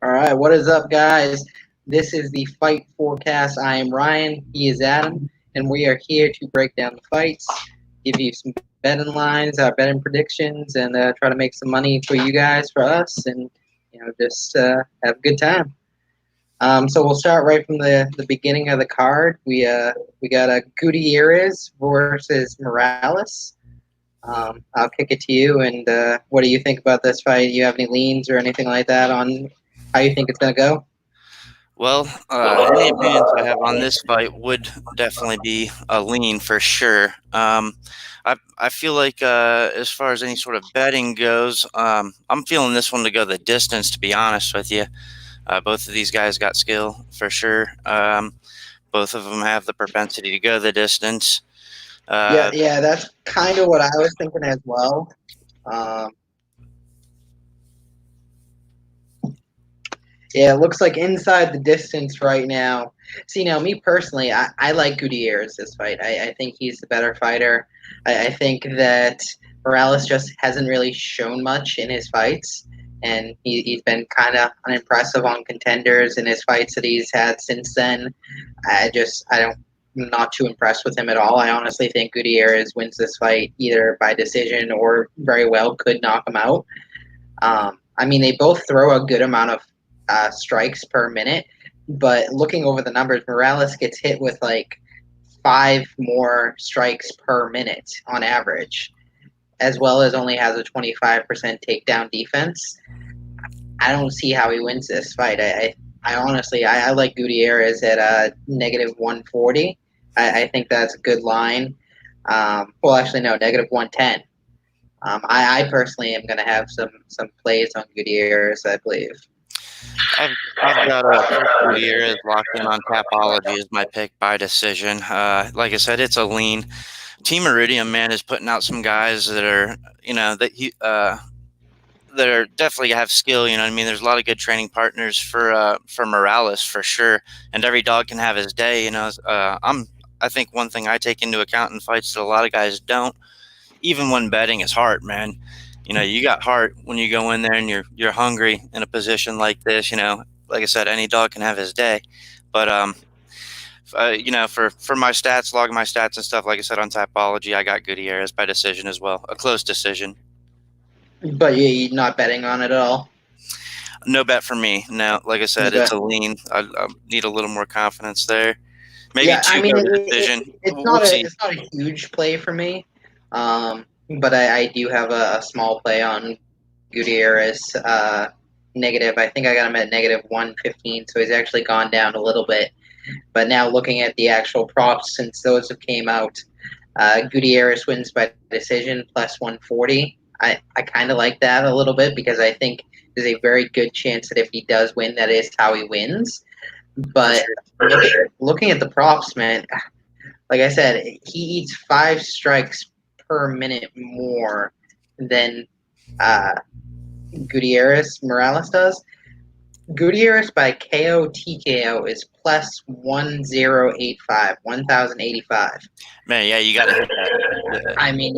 All right, what is up, guys? This is the Fight Forecast. I am Ryan, he is Adam, and we are here to break down the fights, give you some betting lines, betting predictions, and try to make some money for you guys, for us, and just have a good time. So we'll start right from the beginning of the card. We got a Gutierrez versus Morales. I'll kick it to you. And what do you think about this fight? Do you have any leans or anything like that on how you think it's going to go? Well, any opinions I have on this fight would definitely be a lean for sure. I feel like as far as any sort of betting goes, I'm feeling this one to go the distance. To be honest with you, both of these guys got skill for sure. Both of them have the propensity to go the distance. Yeah, Uh, yeah, that's kind of what I was thinking as well. Um, yeah, it looks like inside the distance right now. See, now me personally, I like Gutierrez this fight. I think he's the better fighter. I think that Morales just hasn't really shown much in his fights, and he's been kind of unimpressive on contenders in his fights that he's had since then. I don't, I'm not too impressed with him at all. I honestly think Gutierrez wins this fight either by decision or very well could knock him out. I mean, they both throw a good amount of strikes per minute, but looking over the numbers, Morales gets hit with like five more strikes per minute on average, as well as only has a 25% takedown defense. I don't see how he wins this fight. I honestly, I like Gutierrez at negative 140. I think that's a good line. Well, actually, no, negative 110. I personally am going to have some plays on Gutierrez, I believe. I've got a Gutierrez locked in on Tapology as my pick by decision. Like I said, it's a lean. Team Iridium, man, is putting out some guys that are, that are definitely have skill. You know what I mean? There's a lot of good training partners for Morales for sure, and every dog can have his day. I think one thing I take into account in fights that a lot of guys don't, even when betting, is heart, man. You got heart when you go in there and you're hungry in a position like this. Like I said, any dog can have his day, but for my stats, logging my stats and stuff, like I said on Typology, I got Gutierrez by decision as well, a close decision. But you're not betting on it at all. No bet for me. No, like I said, Okay. it's a lean. I need a little more confidence there. Maybe Yeah, I two mean, go to decision. We'll see. it's not a huge play for me, but I do have a small play on Gutierrez. Negative. I think I got him at negative 115, so he's actually gone down a little bit. But now looking at the actual props, since those have came out, Gutierrez wins by decision plus 140. I kind of like that a little bit because I think there's a very good chance that if he does win, that is how he wins. For But sure. looking at the props, man, like I said, he eats five strikes per minute more than uh, Gutierrez Morales does. Gutierrez by KO TKO is plus 1085, 1085. Man, yeah, you got to hit that. Yeah. I mean,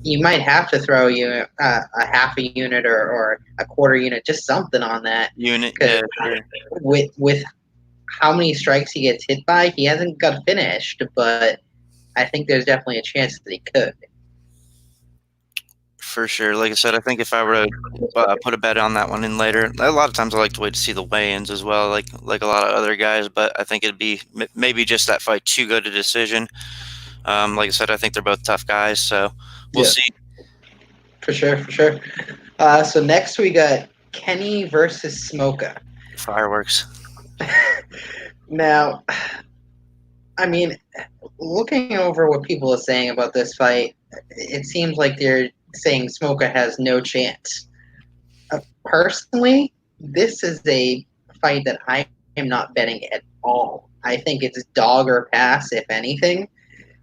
you might have to throw a half a unit or a quarter unit, just something on that, Unit, because yeah, sure. with how many strikes he gets hit by, he hasn't got finished, but I think there's definitely a chance that he could. For sure. Like I said, I think if I were to put a bet on that one in later, a lot of times I like to wait to see the weigh-ins as well, like a lot of other guys. But I think it'd be maybe just that fight to go to decision. Like I said, I think they're both tough guys, so we'll Yeah, see. for sure, for sure. So next we got Kenny versus Smoka. Fireworks. Now, I mean, looking over what people are saying about this fight, it seems like they're saying Smoka has no chance. Personally, this is a fight that I am not betting at all. I think it's dog or pass, if anything,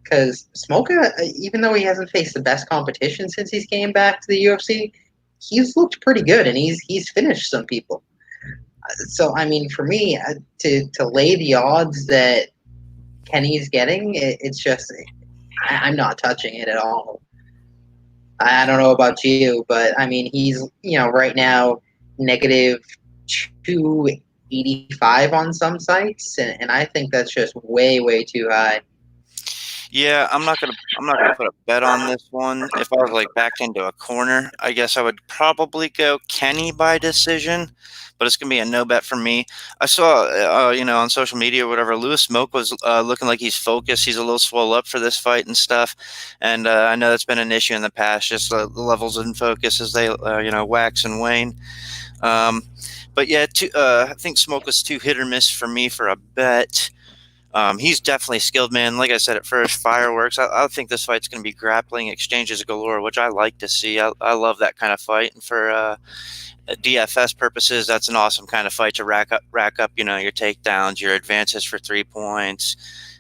because Smoka, even though he hasn't faced the best competition since he's came back to the UFC, he's looked pretty good and he's finished some people. So I mean, for me, to lay the odds that Kenny's getting, it's just I'm not touching it at all. I don't know about you, but I mean, he's right now negative 285 on some sites, and I think that's just way too high. Yeah, I'm not gonna put a bet on this one. If I was like backed into a corner, I guess I would probably go Kenny by decision, but it's gonna be a no bet for me. I saw, on social media or whatever, Lewis Smoke was looking like he's focused. He's a little swole up for this fight and stuff, and I know that's been an issue in the past, just the levels in focus as they wax and wane. Um, but yeah, I think Smoke was too hit or miss for me for a bet. He's definitely skilled, man. Like I said at first, fireworks. I think this fight's going to be grappling exchanges galore, which I like to see. I love that kind of fight. And for DFS purposes, that's an awesome kind of fight to rack up. Your takedowns, your advances for 3 points.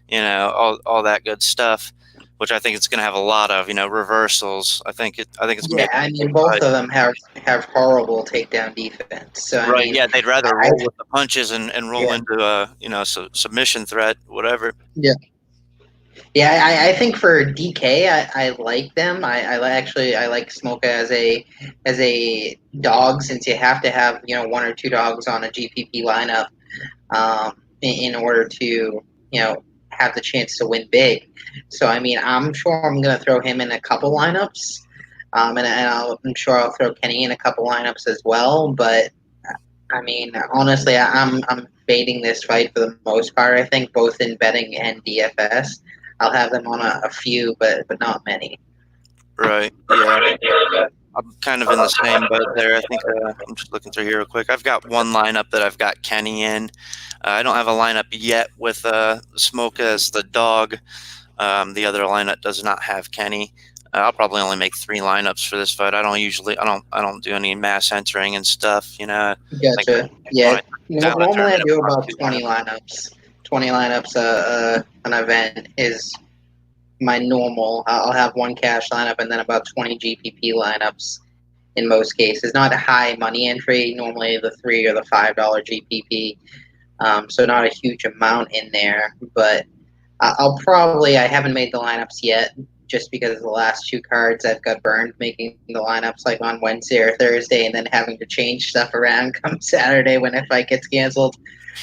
All that good stuff. Which I think it's going to have a lot of. Reversals. I think it's going to Yeah, be a I good mean, both fight. of them have horrible takedown defense. So I Right? mean, Yeah, they'd rather I, roll with the punches and roll yeah, into a submission threat, whatever. yeah. Yeah, I think for DK, I like them. Actually I like Smoke as a dog, since you have to have one or two dogs on a GPP lineup in order to have the chance to win big. So I mean, I'm sure I'm going to throw him in a couple lineups, I'm sure I'll throw Kenny in a couple lineups as well. But I mean, honestly, I'm fading this fight for the most part. I think both in betting and DFS. I'll have them on a few, but not many. Right. Yeah. I'm kind of in the same boat there. I think I'm just looking through here real quick. I've got one lineup that I've got Kenny in. I don't have a lineup yet with Smoke as the dog. The other lineup does not have Kenny. I'll probably only make 3 lineups for this fight. I don't do any mass entering and stuff. Like Gotcha. when Yeah. I down the Normally I tournament, do I bought about two 20 lineups. lineups. 20 lineups an event is my normal. I'll have one cash lineup and then about 20 GPP lineups in most cases. Not a high money entry, normally the $3 or the $5 GPP. So not a huge amount in there, but I haven't made the lineups yet just because the last two cards I've got burned making the lineups like on Wednesday or Thursday and then having to change stuff around come Saturday when a fight gets canceled.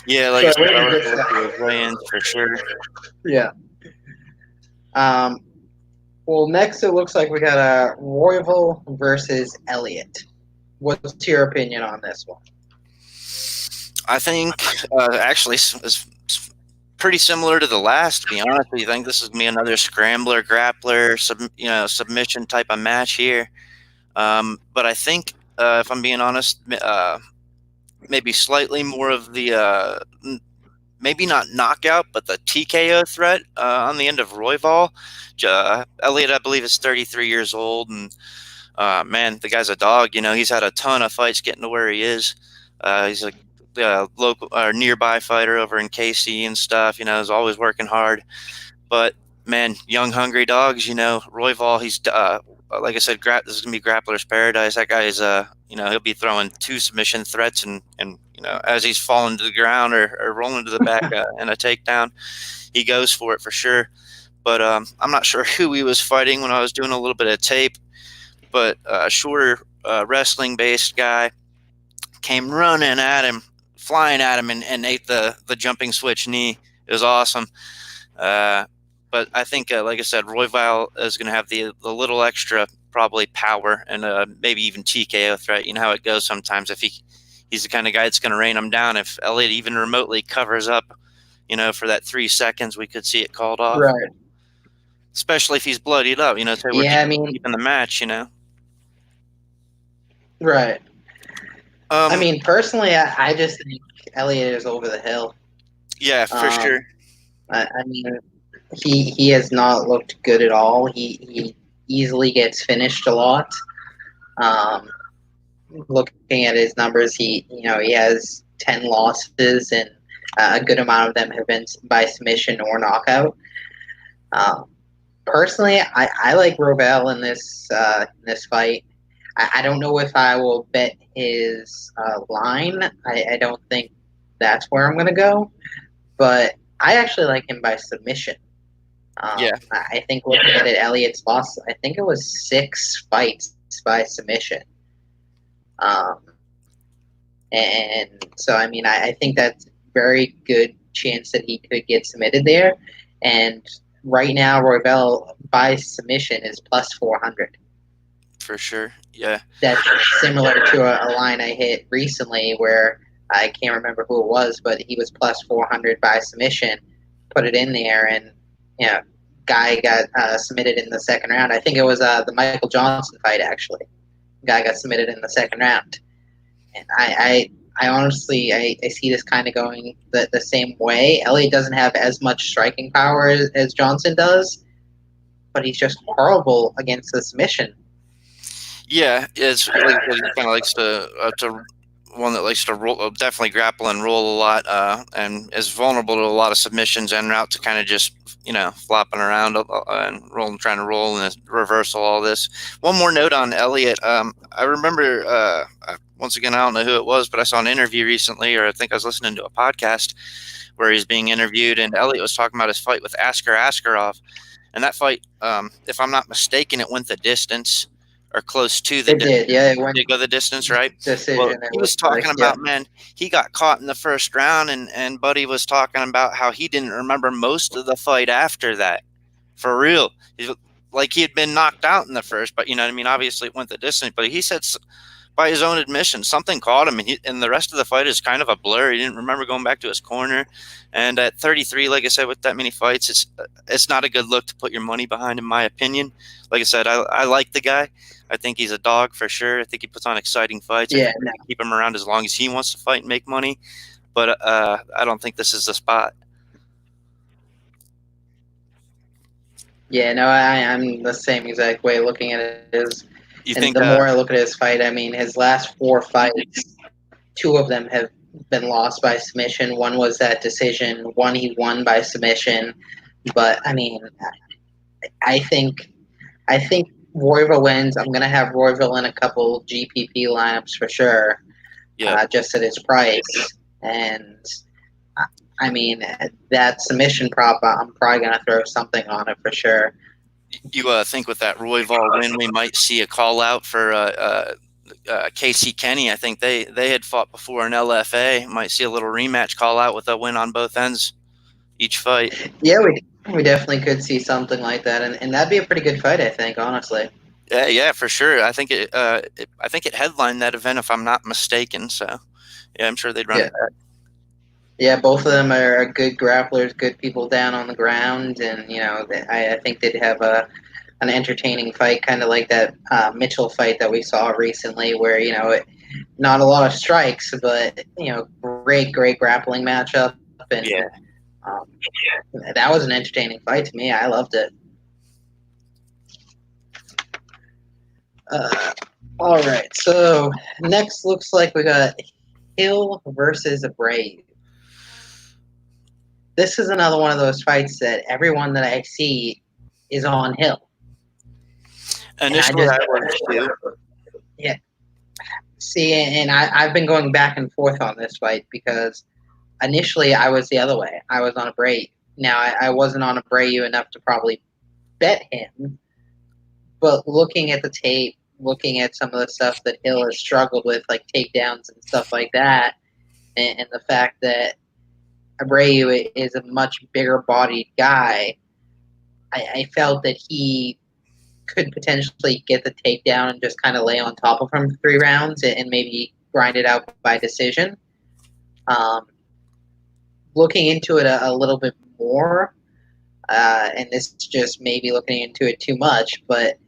Yeah, like So I I said, I waited was this going through stuff. his weigh-ins for sure. Yeah. Um, well, next it looks like we got a Royval versus Elliott. What's your opinion on this one? I think actually it's pretty similar to the last. To be honest, with you, I think this is gonna be another scrambler, grappler, submission type of match here. But I think, if I'm being honest, maybe slightly more of the maybe not knockout, but the TKO threat on the end of Royval. Elliott, I believe, is 33 years old, and man, the guy's a dog. He's had a ton of fights getting to where he is. He's a local or nearby fighter over in KC and stuff. Is always working hard. But man, young hungry dogs. Royval. He's like I said, this is gonna be grappler's paradise. That guy is he'll be throwing 2 submission threats, and as he's falling to the ground or rolling to the back and a takedown, he goes for it for sure. But I'm not sure who he was fighting when I was doing a little bit of tape, but a shorter wrestling based guy came running at him, flying at him, and ate the jumping switch knee. It was awesome. Uh, but I think, like I said, Royval is going to have the little extra probably power and maybe even TKO threat. You know how it goes sometimes. If he's the kind of guy that's going to rain him down. If Elliott even remotely covers up, for that 3 seconds, we could see it called off. Right. Especially if he's bloodied up. Say we're Yeah, deep, I mean, deep in the match. right. I Um, mean, personally, I just think Elliott is over the hill. yeah, for Um, sure. I mean, he has not looked good at all. He easily gets finished a lot. Um, Looking at his numbers, he has 10 losses, and a good amount of them have been by submission or knockout. Um, Personally, I like Robel in this fight. I don't know if I will bet his line. I don't think that's where I'm going to go, but I actually like him by submission. Yeah. I think looking at it, Elliott's lost. I think it was 6 fights by submission. Um, And so, I mean, I think that's very good chance that he could get submitted there. And right now, Royval by submission is plus 400. For sure. Yeah. That's similar to a line I hit recently where I can't remember who it was, but he was plus 400 by submission, put it in there, and you know, guy got submitted in the second round. I think it was the Michael Johnson fight actually. Guy got submitted in the second round, and I honestly I see this kind of going the same way. Elliott doesn't have as much striking power as Johnson does, but he's just horrible against the submission. Yeah, it's like I said, he kind of likes to one that likes to roll, definitely grapple and roll a lot, and is vulnerable to a lot of submissions en route to kind of just flopping around and rolling, trying to roll and reversal all this. One more note on Elliott. I remember once again, I don't know who it was, but I saw an interview recently, or I think I was listening to a podcast where he's being interviewed, and Elliott was talking about his fight with Askar Askarov. And that fight, if I'm not mistaken, it went the distance or close to the It distance. did, yeah. It went Did go the distance, right? Well, decision. It he was looked talking like, yeah. about, man, he got caught in the first round, and Buddy was talking about how he didn't remember most of the fight after that. For real. Like he had been knocked out in the first, but you know what I mean? Obviously, it went the distance, but he said by his own admission, something caught him, and the rest of the fight is kind of a blur. He didn't remember going back to his corner. And at 33, like I said, with that many fights, it's not a good look to put your money behind, in my opinion. Like I said, I like the guy. I think he's a dog for sure. I think he puts on exciting fights. I Yeah, think we no. can keep him around as long as he wants to fight and make money. But I don't think this is the spot. Yeah, no, I'm the same exact way looking at it. You And think? the more I look at his fight, I mean, his last four fights, two of them have been lost by submission. One was that decision. One he won by submission. But I mean, I think I think Royval wins. I'm gonna have Royval in a couple GPP lineups for sure, Yeah. just at his price. And I mean, that submission prop, I'm probably gonna throw something on it for sure. You think with that Royval win, we might see a call out for Casey Kenny? I think they had fought before in LFA. Might see a little rematch call out with a win on both ends each fight. Yeah, we definitely could see something like that, and that'd be a pretty good fight, I think, honestly. Yeah, for sure. I think I think it headlined that event, if I'm not mistaken. So yeah, I'm sure they'd run Yeah. it back. Yeah, both of them are good grapplers, good people down on the ground, and I think they'd have an entertaining fight, kind of like that Mitchell fight that we saw recently, where not a lot of strikes, but great grappling matchup, and Yeah. um, that was an entertaining fight to me. I loved it. All right, so next looks like we got Hill versus Brave. This is another one of those fights that everyone that I see is on Hill. Initially, I was too. Yeah. See, and I've been going back and forth on this fight because initially I was the other way. I was on Abreu. Now, I wasn't on Abreu enough to probably bet him, but looking at the tape, looking at some of the stuff that Hill has struggled with, like takedowns and stuff like that, and the fact that Abreu is a much bigger bodied guy, I felt that he could potentially get the takedown and just kind of lay on top of him for 3 rounds and maybe grind it out by decision. Looking into it a little bit more, and this is just maybe looking into it too much, but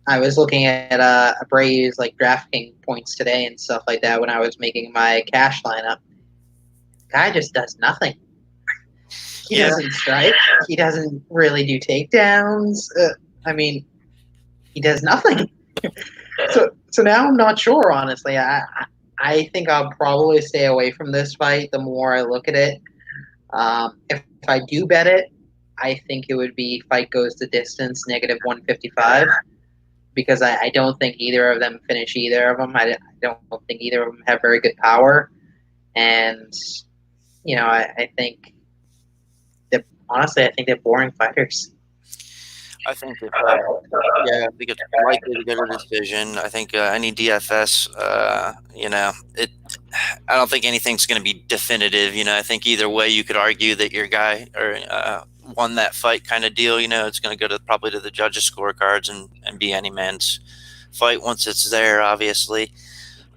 I was looking at Abreu's like DraftKings points today and stuff like that when I was making my cash lineup. Guy just does nothing. He doesn't strike. He doesn't really do takedowns. I mean, he does nothing. So now I'm not sure, honestly. I think I'll probably stay away from this fight the more I look at it. If I do bet it, I think it would be fight goes the distance negative 155 because I don't think either of them finish either of them. I don't think either of them have very good power. And, I think that honestly, I think they're boring fighters. I think if yeah, I think it's likely to go to decision. I think any DFS, it. I don't think anything's going to be definitive. I think either way you could argue that your guy or won that fight kind of deal. It's going to go to probably to the judges' scorecards and be any man's fight once it's there. Obviously,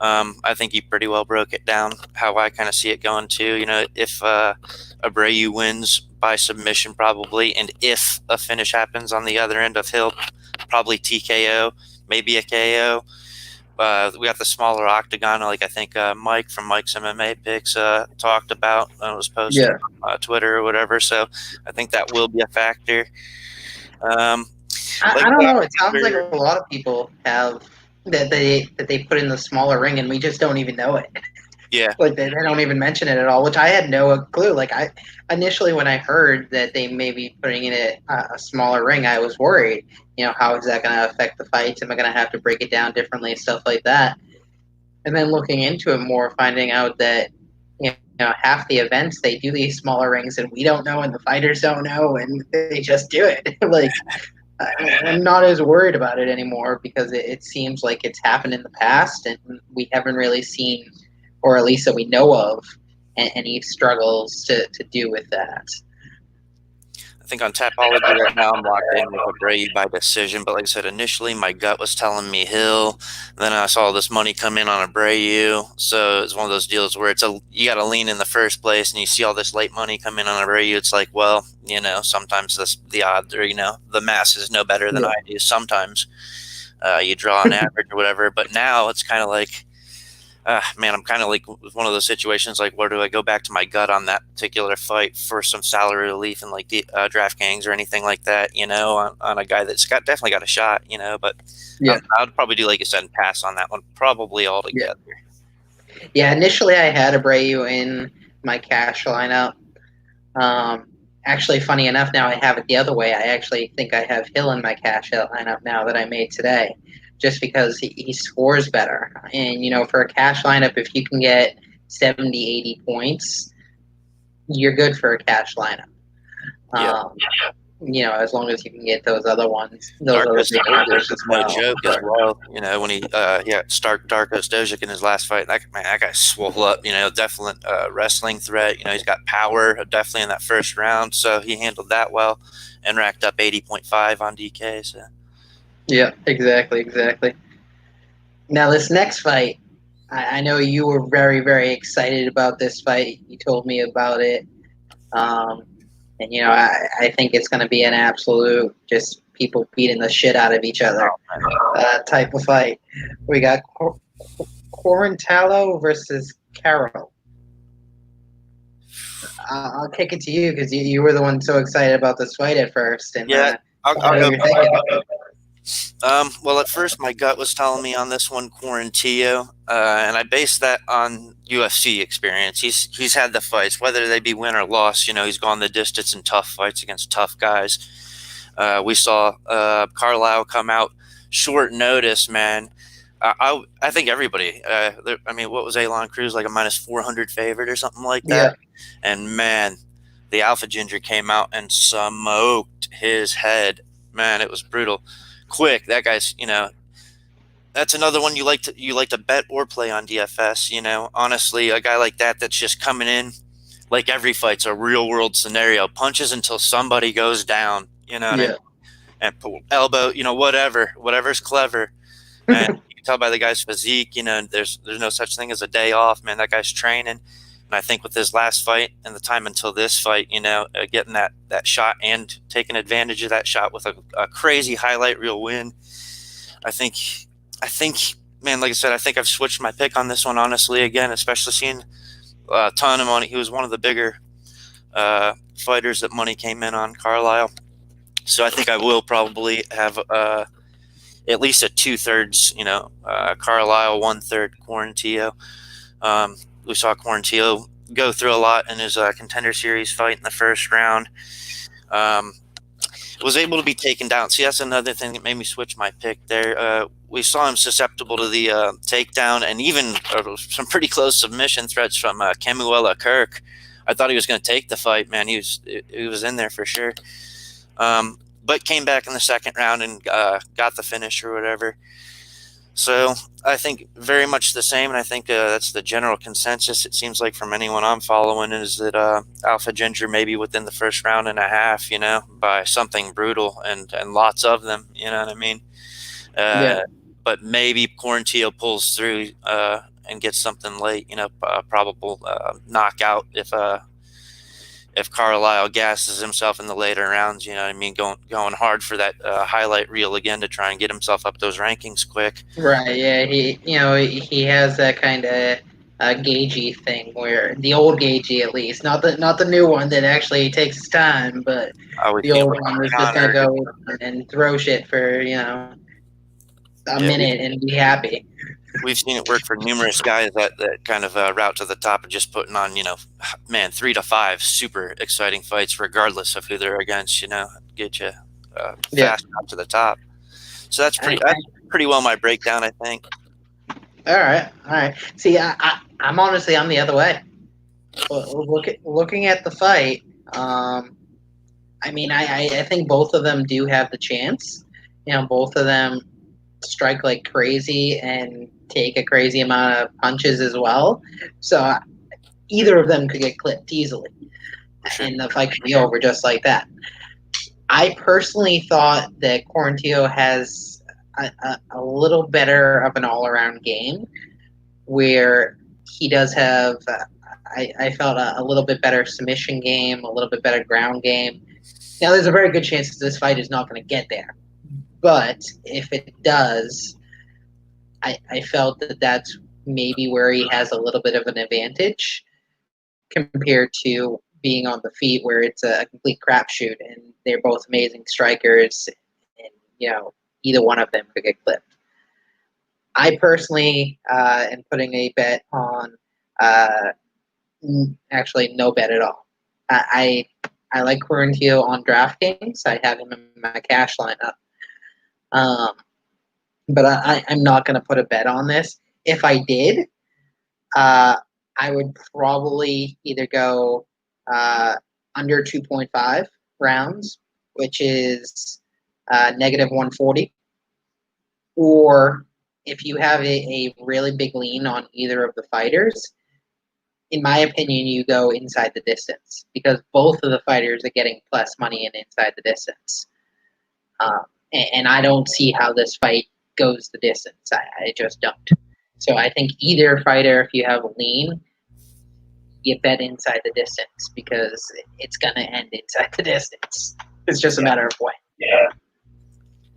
I think you pretty well broke it down how I kind of see it going too. If Abreu wins by submission, probably, and if a finish happens on the other end of Hill, probably TKO, maybe a KO. We got the smaller octagon, like I think Mike from Mike's MMA Picks talked about. It was posted on Twitter or whatever. So I think that will be a factor. I don't know. It sounds like a lot of people have that they put in the smaller ring, and we just don't even know it. Yeah, like they don't even mention it at all, which I had no clue. Like I initially, when I heard that they may be putting in a smaller ring, I was worried. How is that going to affect the fights? Am I going to have to break it down differently, stuff like that? And then looking into it more, finding out that half the events they do these smaller rings, and we don't know, and the fighters don't know, and they just do it. Like I'm not as worried about it anymore because it seems like it's happened in the past, and we haven't really seen, or at least that we know of, any struggles to do with that. I think on Tapology right now I'm locked in with Abreu by decision, but like I said, initially my gut was telling me Hill. Then I saw this money come in on Abreu, so it's one of those deals where you got to lean in the first place, and you see all this late money come in on Abreu. It's like, well, sometimes the odds, or the masses know better than I do. Sometimes you draw an average or whatever, but now it's kind of like, man, I'm kind of like one of those situations like, where do I go back to my gut on that particular fight for some salary relief and like the DraftKings or anything like that, on a guy that's definitely got a shot, but I'd probably do, like you said, and pass on that one probably altogether. Yeah, initially I had Abreu in my cash lineup. Actually, funny enough, now I have it the other way. I actually think I have Hill in my cash lineup now that I made today, just because he scores better. And, for a cash lineup, if you can get 70, 80 points, you're good for a cash lineup. As long as you can get those other ones. Darkos Dojic is no joke as well. When he Darkos Dojic in his last fight, that guy swole up. Definite wrestling threat. He's got power, definitely in that first round. So he handled that well and racked up 80.5 on DK. So. Yeah, exactly. Now this next fight, I know you were very, very excited about this fight. You told me about it. And, I think it's going to be an absolute just people beating the shit out of each other type of fight. We got Quarantallo versus Carroll. I'll kick it to you because you were the one so excited about this fight at first. And, I'll go. Well, at first my gut was telling me on this one Quarantillo, and I based that on UFC experience. He's had the fights, whether they be win or loss. He's gone the distance in tough fights against tough guys. We saw Carlisle come out short notice, man. I think everybody. What was Elon Cruz, like a -400 favorite or something like that? Yeah. And man, the Alpha Ginger came out and smoked his head. Man, it was brutal. Quick, that guy's, that's another one you like to bet or play on DFS. Honestly, a guy like that's just coming in like every fight's a real world scenario, punches until somebody goes down, what I mean? And elbow, whatever's clever. And you can tell by the guy's physique, there's no such thing as a day off, man. That guy's training. And I think with his last fight and the time until this fight, getting that shot and taking advantage of that shot with a crazy highlight reel win, I think, man, like I said, I think I've switched my pick on this one, honestly, again, especially seeing a ton of money. He was one of the bigger fighters that money came in on, Carlisle. So I think I will probably have at least a 2/3, Carlisle, 1/3 Quarantillo. We saw Quarantillo go through a lot in his Contender Series fight in the first round. Was able to be taken down. See, that's another thing that made me switch my pick there. We saw him susceptible to the takedown and even some pretty close submission threats from Kemuela Kirk. I thought he was going to take the fight, man. He was in there for sure. but came back in the second round and got the finish or whatever. So I think very much the same, and I think that's the general consensus. It seems like from anyone I'm following is that Alpha Ginger maybe within the first round and a half, by something brutal and lots of them. You know what I mean? Uh, Yeah. but maybe Quarantio pulls through and gets something late. Probable knockout if Carlisle gasses himself in the later rounds. You know what I mean? Going hard for that highlight reel again to try and get himself up those rankings quick. Right. Yeah. He has that kind of Gagey thing where the old Gagey, at least, not the new one that actually takes his time, but I always the feel old like one is just gonna Connor. go and throw shit for a Yeah, minute and be happy. we've seen it work for numerous guys that kind of route to the top of just putting on, man, 3 to 5 super exciting fights, regardless of who they're against. Get you Yeah. fast up to the top. So that's I, pretty well my breakdown, I think. all right. All right. See, I'm honestly I'm the other way. Looking at the fight, I mean, I think both of them do have the chance. Both of them strike like crazy and take a crazy amount of punches as well. So either of them could get clipped easily, For sure. and the fight could be over just like that. I personally thought that Quarantio has a little better of an all-around game, where he does have. I felt a little bit better submission game, a little bit better ground game. Now, there's a very good chance that this fight is not going to get there, but if it does, I felt that that's maybe where he has a little bit of an advantage compared to being on the feet, where it's a complete crapshoot, and they're both amazing strikers, and either one of them could get clipped. I personally am putting a bet on actually no bet at all. I like Quarantio on DraftKings. I have him in my cash lineup. Um, but I'm not going to put a bet on this. If I did, I would probably either go under 2.5 rounds, which is negative 140, or if you have a really big lean on either of the fighters, in my opinion, you go inside the distance, because both of the fighters are getting plus money in inside the distance. And I don't see how this fight goes the distance. I just don't. So I think either fighter, if you have a lean, you bet inside the distance, because it's going to end inside the distance. It's just a matter of when.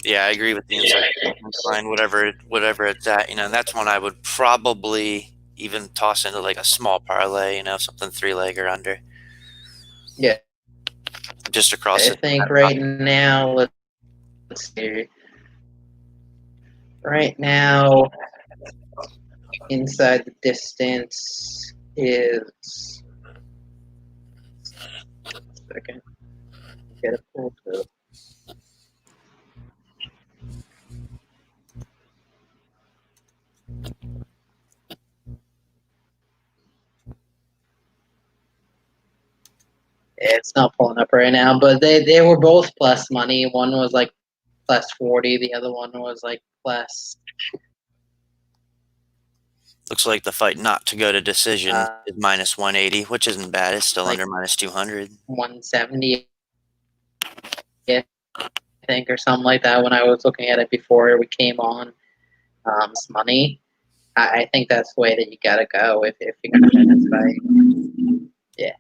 Yeah, I agree with the inside line, whatever it's at. That's one I would probably even toss into like a small parlay. Something 3-leg or under. Yeah. Just across. I think right now, let's see. Right now, inside the distance is. Second. Get it pulled up. It's not pulling up right now, but they were both plus money. One was like plus 40, the other one was like plus. Looks like the fight not to go to decision is minus 180, which isn't bad. It's still like under minus 200. 170, I think, or something like that when I was looking at it before we came on. Money. I think that's the way that you gotta go if you're gonna win this fight. Yeah.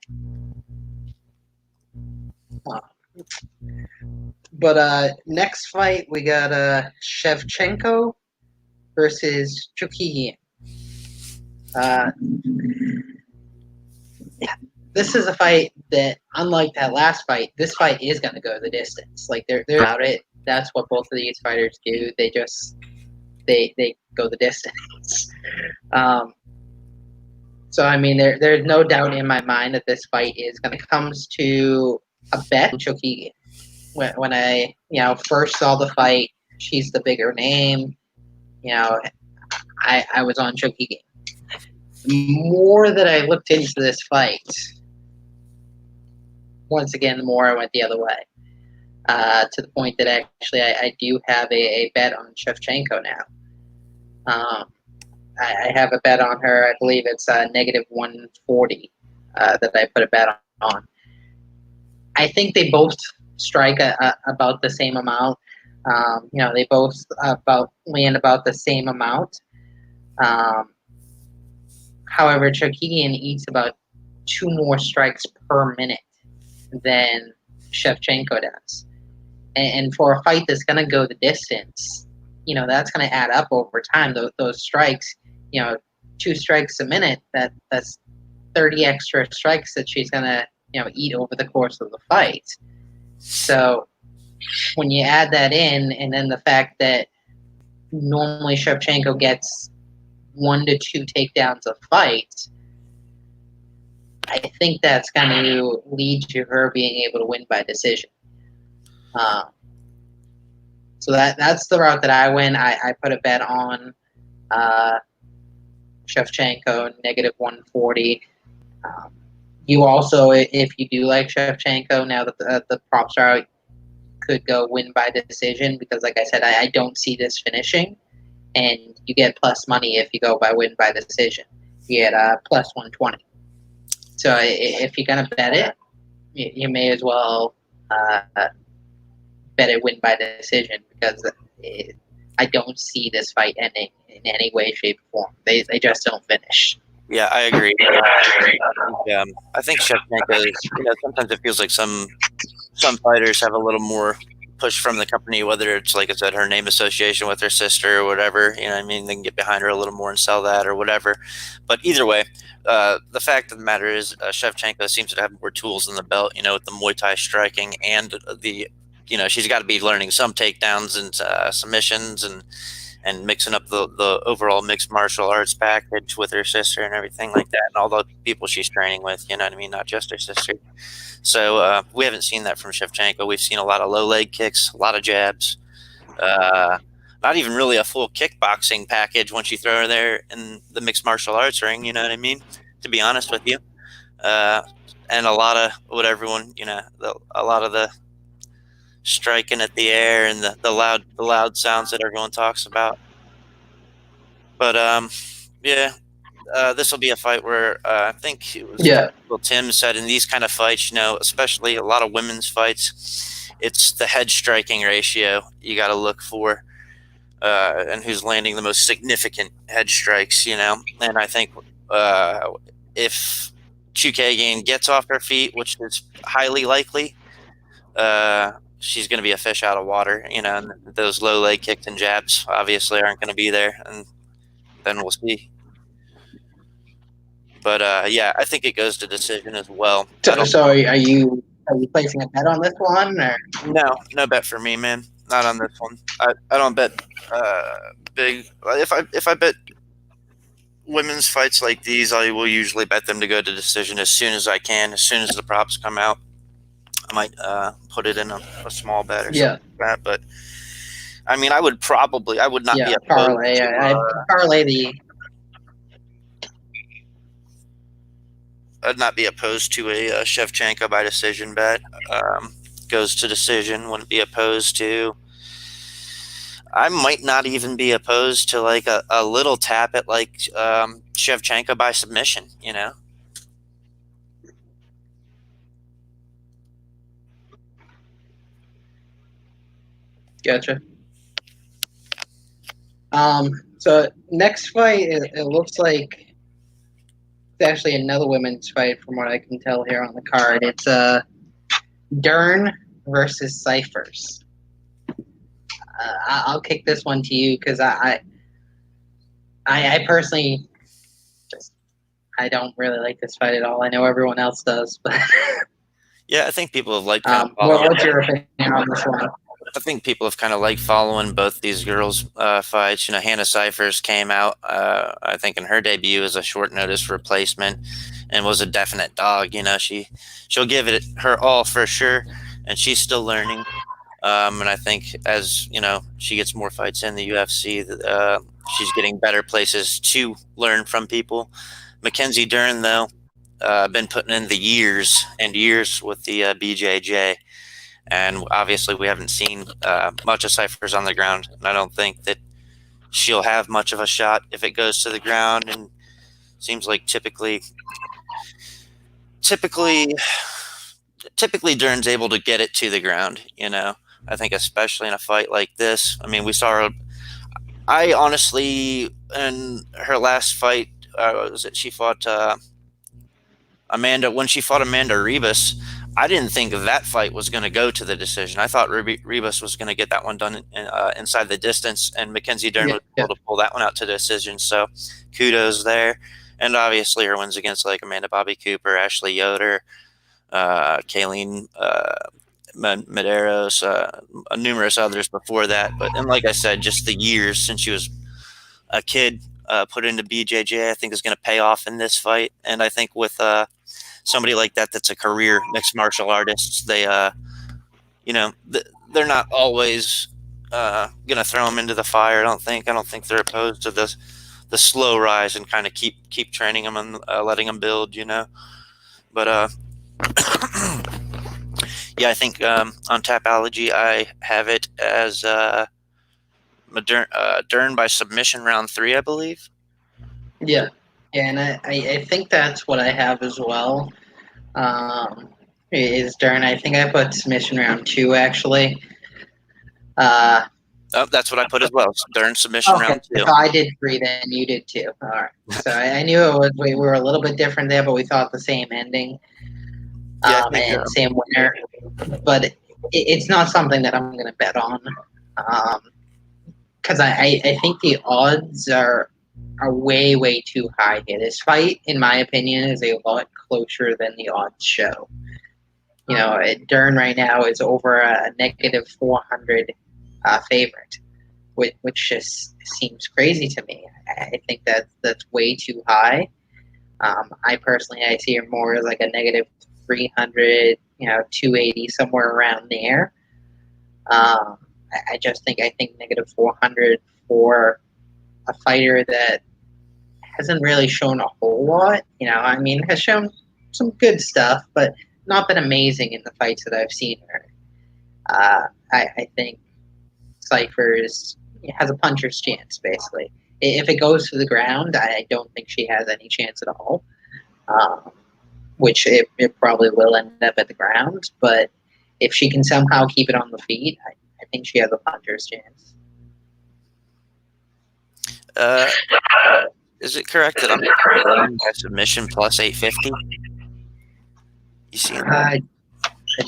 But next fight we got Shevchenko versus Chukigian. This is a fight that, unlike that last fight, this fight is going to go the distance. Like they're about it. That's what both of these fighters do. They go the distance. So I mean, there's no doubt in my mind that this fight is going to comes to a bet. Chukigian. When I first saw the fight, she's the bigger name. I was on Chukigian. The more that I looked into this fight, once again, the more I went the other way. to the point that actually I do have a bet on Shevchenko now. I have a bet on her. I believe it's negative 140 that I put a bet on. I think they both strike about the same amount. They both about land about the same amount. Um, However, Chokidian eats about two more strikes per minute than Shevchenko does. And for a fight that's going to go the distance, that's going to add up over time. Those strikes, you know, 2 strikes a minute, that's 30 extra strikes that she's going to, eat over the course of the fight. So when you add that in, and then the fact that normally Shevchenko gets 1 to 2 takedowns a fight, I think that's going to lead to her being able to win by decision. So that's the route that I win. I put a bet on Shevchenko negative 140. You also, if you do like Shevchenko, now that the props are out, could go win by decision because, like I said, I don't see this finishing, and you get plus money if you go by win by decision. You get plus 120. So if you're gonna bet it, you may as well bet it win by decision because I don't see this fight ending in any way, shape, or form. They just don't finish. Yeah, I agree. I think Shevchenko, sometimes it feels like some fighters have a little more push from the company, whether it's, like I said, her name association with her sister or whatever. You know what I mean? They can get behind her a little more and sell that or whatever. But either way, the fact of the matter is Shevchenko seems to have more tools in the belt, with the Muay Thai striking and she's got to be learning some takedowns and submissions and mixing up the overall mixed martial arts package with her sister and everything like that, and all the people she's training with, you know what I mean? Not just her sister. So we haven't seen that from Shevchenko. We've seen a lot of low leg kicks, a lot of jabs, not even really a full kickboxing package once you throw her there in the mixed martial arts ring, you know what I mean? To be honest with you. And a lot of what everyone, a lot of the striking at the air and the loud sounds that everyone talks about. But yeah, this will be a fight where I think it was Tim said in these kind of fights, especially a lot of women's fights, it's the head striking ratio you got to look for, and who's landing the most significant head strikes, And I think if Chookagian gets off her feet, which is highly likely, she's going to be a fish out of water, and those low leg kicks and jabs obviously aren't going to be there, and then we'll see. But yeah, I think it goes to decision as well. So are you placing a bet on this one? Or? No bet for me, man. Not on this one. I don't bet big. If I bet women's fights like these, I will usually bet them to go to decision as soon as I can, as soon as the props come out. I might put it in a small bet or something like that. But I mean, I would not be a parlay. I parlay the. I'd not be opposed to a Shevchenko by decision bet. Goes to decision. Wouldn't be opposed to. I might not even be opposed to like a little tap at like Shevchenko by submission. Gotcha. So next fight, it looks like it's actually another women's fight from what I can tell here on the card. It's Dern versus Cyphers. I'll kick this one to you because I personally I don't really like this fight at all. I know everyone else does, but yeah, I think people have liked. What's your opinion on this one? I think people have kind of liked following both these girls' fights. Hannah Cyphers came out, I think, in her debut as a short notice replacement, and was a definite dog. She'll give it her all for sure, and she's still learning. And I think as she gets more fights in the UFC, she's getting better places to learn from people. Mackenzie Dern, though, been putting in the years and years with the BJJ. And obviously we haven't seen much of Cypher's on the ground, and I don't think that she'll have much of a shot if it goes to the ground. And seems like typically Dern's able to get it to the ground. I think especially in a fight like this. I mean, we saw her. I honestly, in her last fight, was it she fought Amanda, when she fought Amanda Ribas, I didn't think that fight was going to go to the decision. I thought Ribas was going to get that one done inside the distance, and Mackenzie Dern Yeah, was yeah, able to pull that one out to decision. So kudos there. And obviously her wins against like Amanda Bobby Cooper, Ashley Yoder, Kayleen Medeiros, numerous others before that. But and like I said, just the years since she was a kid put into BJJ, I think is going to pay off in this fight. And I think with somebody like that that's a career mixed martial artist, they're not always going to throw them into the fire. I don't think they're opposed to the slow rise and kind of keep training them and letting them build. But yeah, I think on Tapology I have it as Dern by submission round 3, I believe. yeah. And I think that's what I have as well. Is Dern. I think I put submission round 2 actually. Oh, that's what I put as well. Dern submission Okay, round 2. so I did 3, then you did 2. All right. So I knew it was we were a little bit different there, but we thought the same ending Yeah, I think and same winner. But it's not something that I'm going to bet on because I think the odds are way too high here. This fight, in my opinion, is a lot closer than the odds show. Dern right now is over a negative 400 favorite, which just seems crazy to me. I think that's way too high. I personally, I see her more as like a negative 300, 280, somewhere around there. I think negative 400 for a fighter that hasn't really shown a whole lot. Has shown some good stuff, but not been amazing in the fights that I've seen her. I think Cypher's has a puncher's chance, basically. If it goes to the ground, I don't think she has any chance at all, which it probably will end up at the ground. But if she can somehow keep it on the feet, I think she has a puncher's chance. Is it correct that I'm by submission plus 850? You see that? I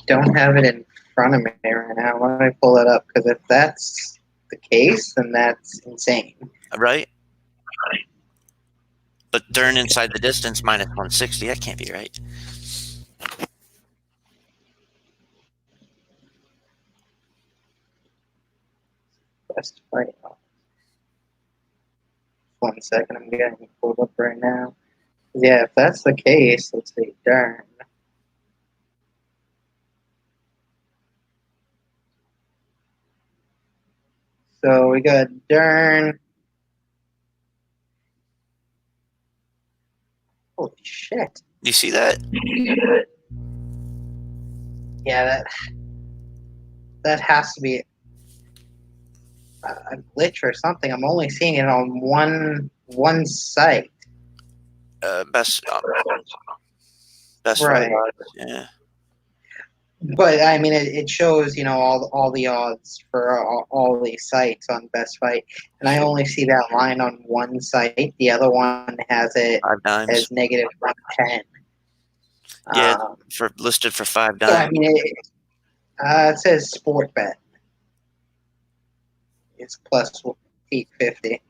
don't have it in front of me right now. Let me pull it up, because if that's the case, then that's insane. Right? But Dern inside the distance minus 160. That can't be right. Best fight. 1 second, I'm getting it pulled up right now. Yeah, if that's the case, let's see, Dern. So we got Dern. Holy shit. You see that? Yeah, that has to be a glitch or something. I'm only seeing it on one site. Best Right. Yeah. But I mean, it shows all the odds for all these sites on Best Fight, and I only see that line on one site. The other one has it 5 dimes. as negative 110. Yeah, listed for 5 So, I dimes. mean, it says Sport Bet. It's plus 850.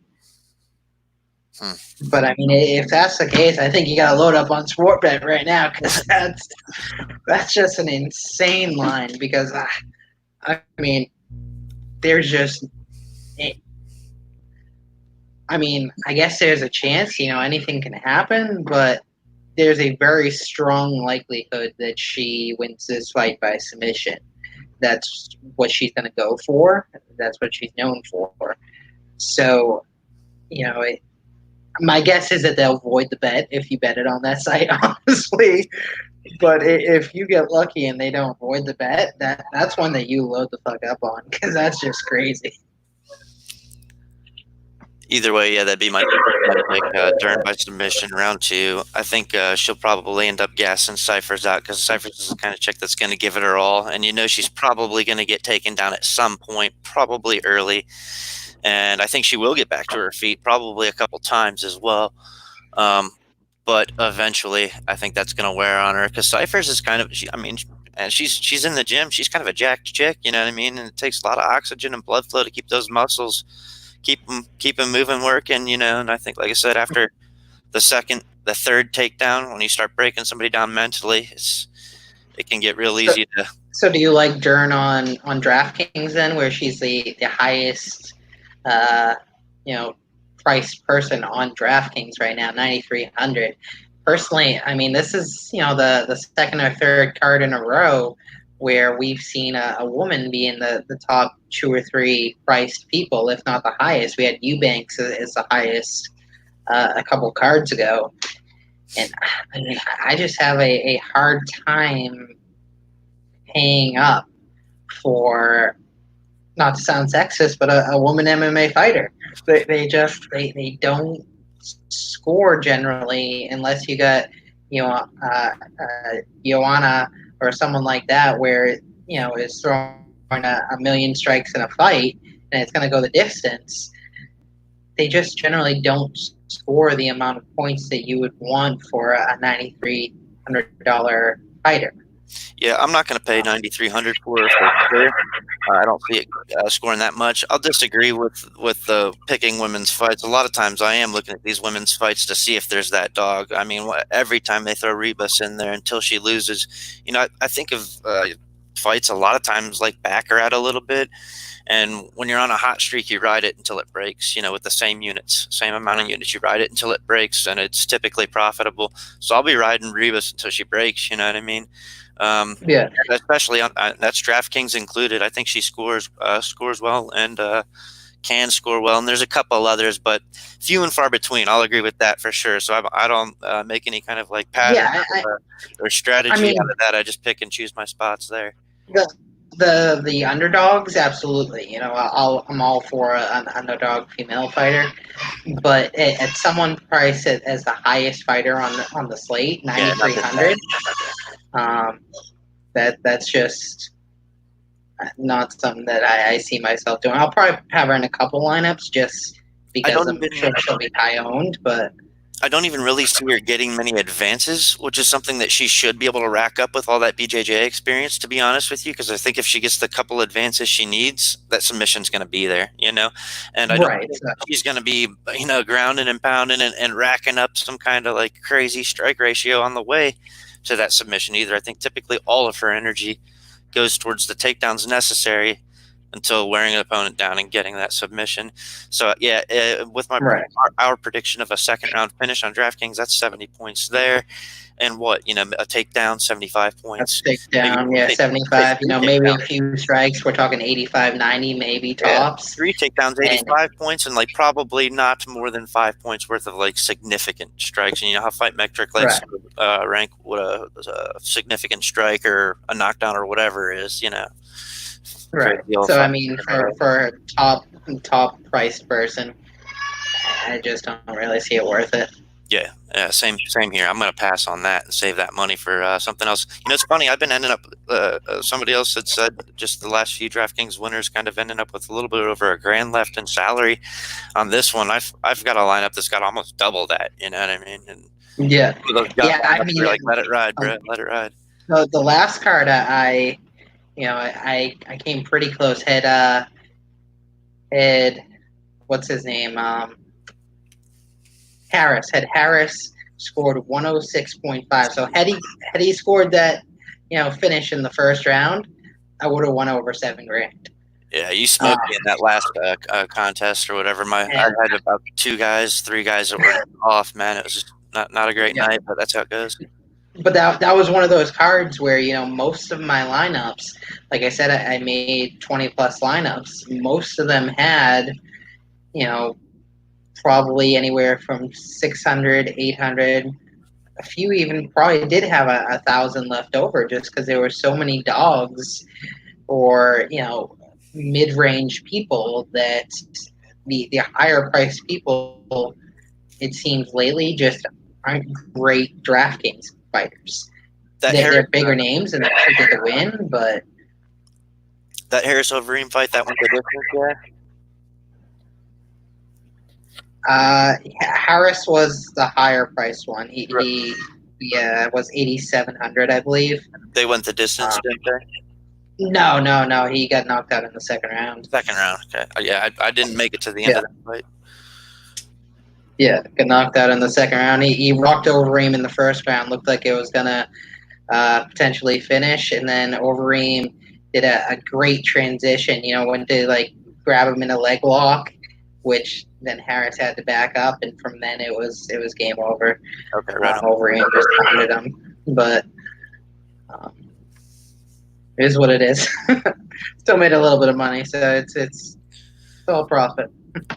But I mean, if that's the case, I think you got to load up on Sport Bet right now, because that's just an insane line. Because I mean, there's just, I mean, I guess there's a chance, anything can happen, but there's a very strong likelihood that she wins this fight by submission. That's what she's going to go for. That's what she's known for. So, my guess is that they'll void the bet if you bet it on that site, honestly. But if you get lucky and they don't void the bet, that's one that you load the fuck up on because that's just crazy. Either way, yeah, that'd be my pick. Dern by submission, round two. I think she'll probably end up gassing Cyphers out because Cyphers is the kind of chick that's going to give it her all, and you know she's probably going to get taken down at some point, probably early. And I think she will get back to her feet, probably a couple times as well. Um, but eventually, I think that's going to wear on her because Cyphers is kind of, I mean, and she's in the gym. She's kind of a jacked chick, you know what I mean? And it takes a lot of oxygen and blood flow to keep those muscles keep them moving, working, you know. And I think, like I said, after the third takedown, when you start breaking somebody down mentally, it can get real So, easy to. so do you like Dern on DraftKings then, where she's the highest, uh, you know, priced person on DraftKings right now, 9,300. Personally, I mean, this is the second or third card in a row where we've seen a woman be in the top two or three priced people, if not the highest. We had Eubanks as the highest a couple cards ago, and I mean, I just have a hard time paying up for, not to sound sexist, but a woman MMA fighter. They don't score generally unless you got Joanna or someone like that, where is throwing a million strikes in a fight and it's going to go the distance. They just generally don't score the amount of points that you would want for a $9,300 fighter. Yeah, I'm not going to pay 9,300 for her for sure. I don't see it scoring that much. I'll disagree with the picking women's fights. A lot of times, I am looking at these women's fights to see if there's that dog. I mean, every time they throw Rebus in there until she loses, you know, I think of fights a lot of times like back her out a little bit. And when you're on a hot streak, you ride it until it breaks, you know, with the same units, same amount of units. You ride it until it breaks, and it's typically profitable. So I'll be riding Rebus until she breaks, you know what I mean? Yeah. Especially on that's DraftKings included. I think she scores well and can score well. And there's a couple others, but few and far between. I'll agree with that for sure. So I don't make any kind of like pattern or strategy out of that. I just pick and choose my spots there. The underdogs, absolutely. I'm all for an underdog female fighter, but at someone priced as the highest fighter on the slate, 9,300. That's just not something that I see myself doing. I'll probably have her in a couple lineups just because I'm sure she'll be high owned, but I don't even really see her getting many advances, which is something that she should be able to rack up with all that BJJ experience, to be honest with you, because I think if she gets the couple advances she needs, that submission's going to be there, you know? And I don't think she's going to be, you know, grounding and pounding and racking up some kind of like crazy strike ratio on the way to that submission either. I think typically all of her energy goes towards the takedowns necessary until wearing an opponent down and getting that submission. So yeah, with our prediction of a second round finish on DraftKings, that's 70 points there. And what, you know, a takedown, 75 points. That's takedown, yeah, 75. Maybe a few strikes. We're talking 85, 90, maybe tops. 3 takedowns, 85 points, and like probably not more than 5 points worth of like significant strikes. And you know how Fight Metric likes to rank what a significant strike or a knockdown or whatever is, you know. Right. So I mean, for a top priced person, I just don't really see it worth it. Yeah, same here. I'm going to pass on that and save that money for something else. You know, it's funny. I've been ending up. Somebody else had said just the last few DraftKings winners kind of ending up with a little bit over $1,000 left in salary on this one. I've got a lineup that's got almost double that. You know what I mean? And I mean, like, let it ride, bro. Let it ride. So the last card I came pretty close. Had what's his name? Harris scored 106.5. So had he scored that, finish in the first round, I would have won over $7,000. Yeah, you smoked me in that last contest or whatever. I had about 3 guys that were off. Man, it was just not a great night, but that's how it goes. But that was one of those cards where, most of my lineups, like I said, I made 20 plus lineups. Most of them had, probably anywhere from 600, 800 a few even probably did have 1,000 left over just because there were so many dogs or mid-range people that the higher priced people, it seems lately, just aren't great DraftKings fighters. That They're Harris, bigger names and they should get the win, but that Harris Overeem fight, that went the distance. Yeah, Harris was the higher priced one. He Right. he yeah was 8,700, I believe. They went the distance, Um, didn't they? no, no, no. He got knocked out in the second round. Second round. Okay. Yeah, I didn't make it to the end Yeah, of that fight. yeah, got knocked out in the second round. He rocked Overeem in the first round. Looked like it was gonna potentially finish, and then Overeem did a great transition. Went to like grab him in a leg lock, which then Harris had to back up, and from then it was game over. Okay, right on. Overeem just pounded him, but um, it is what it is. Still made a little bit of money, so it's still a profit.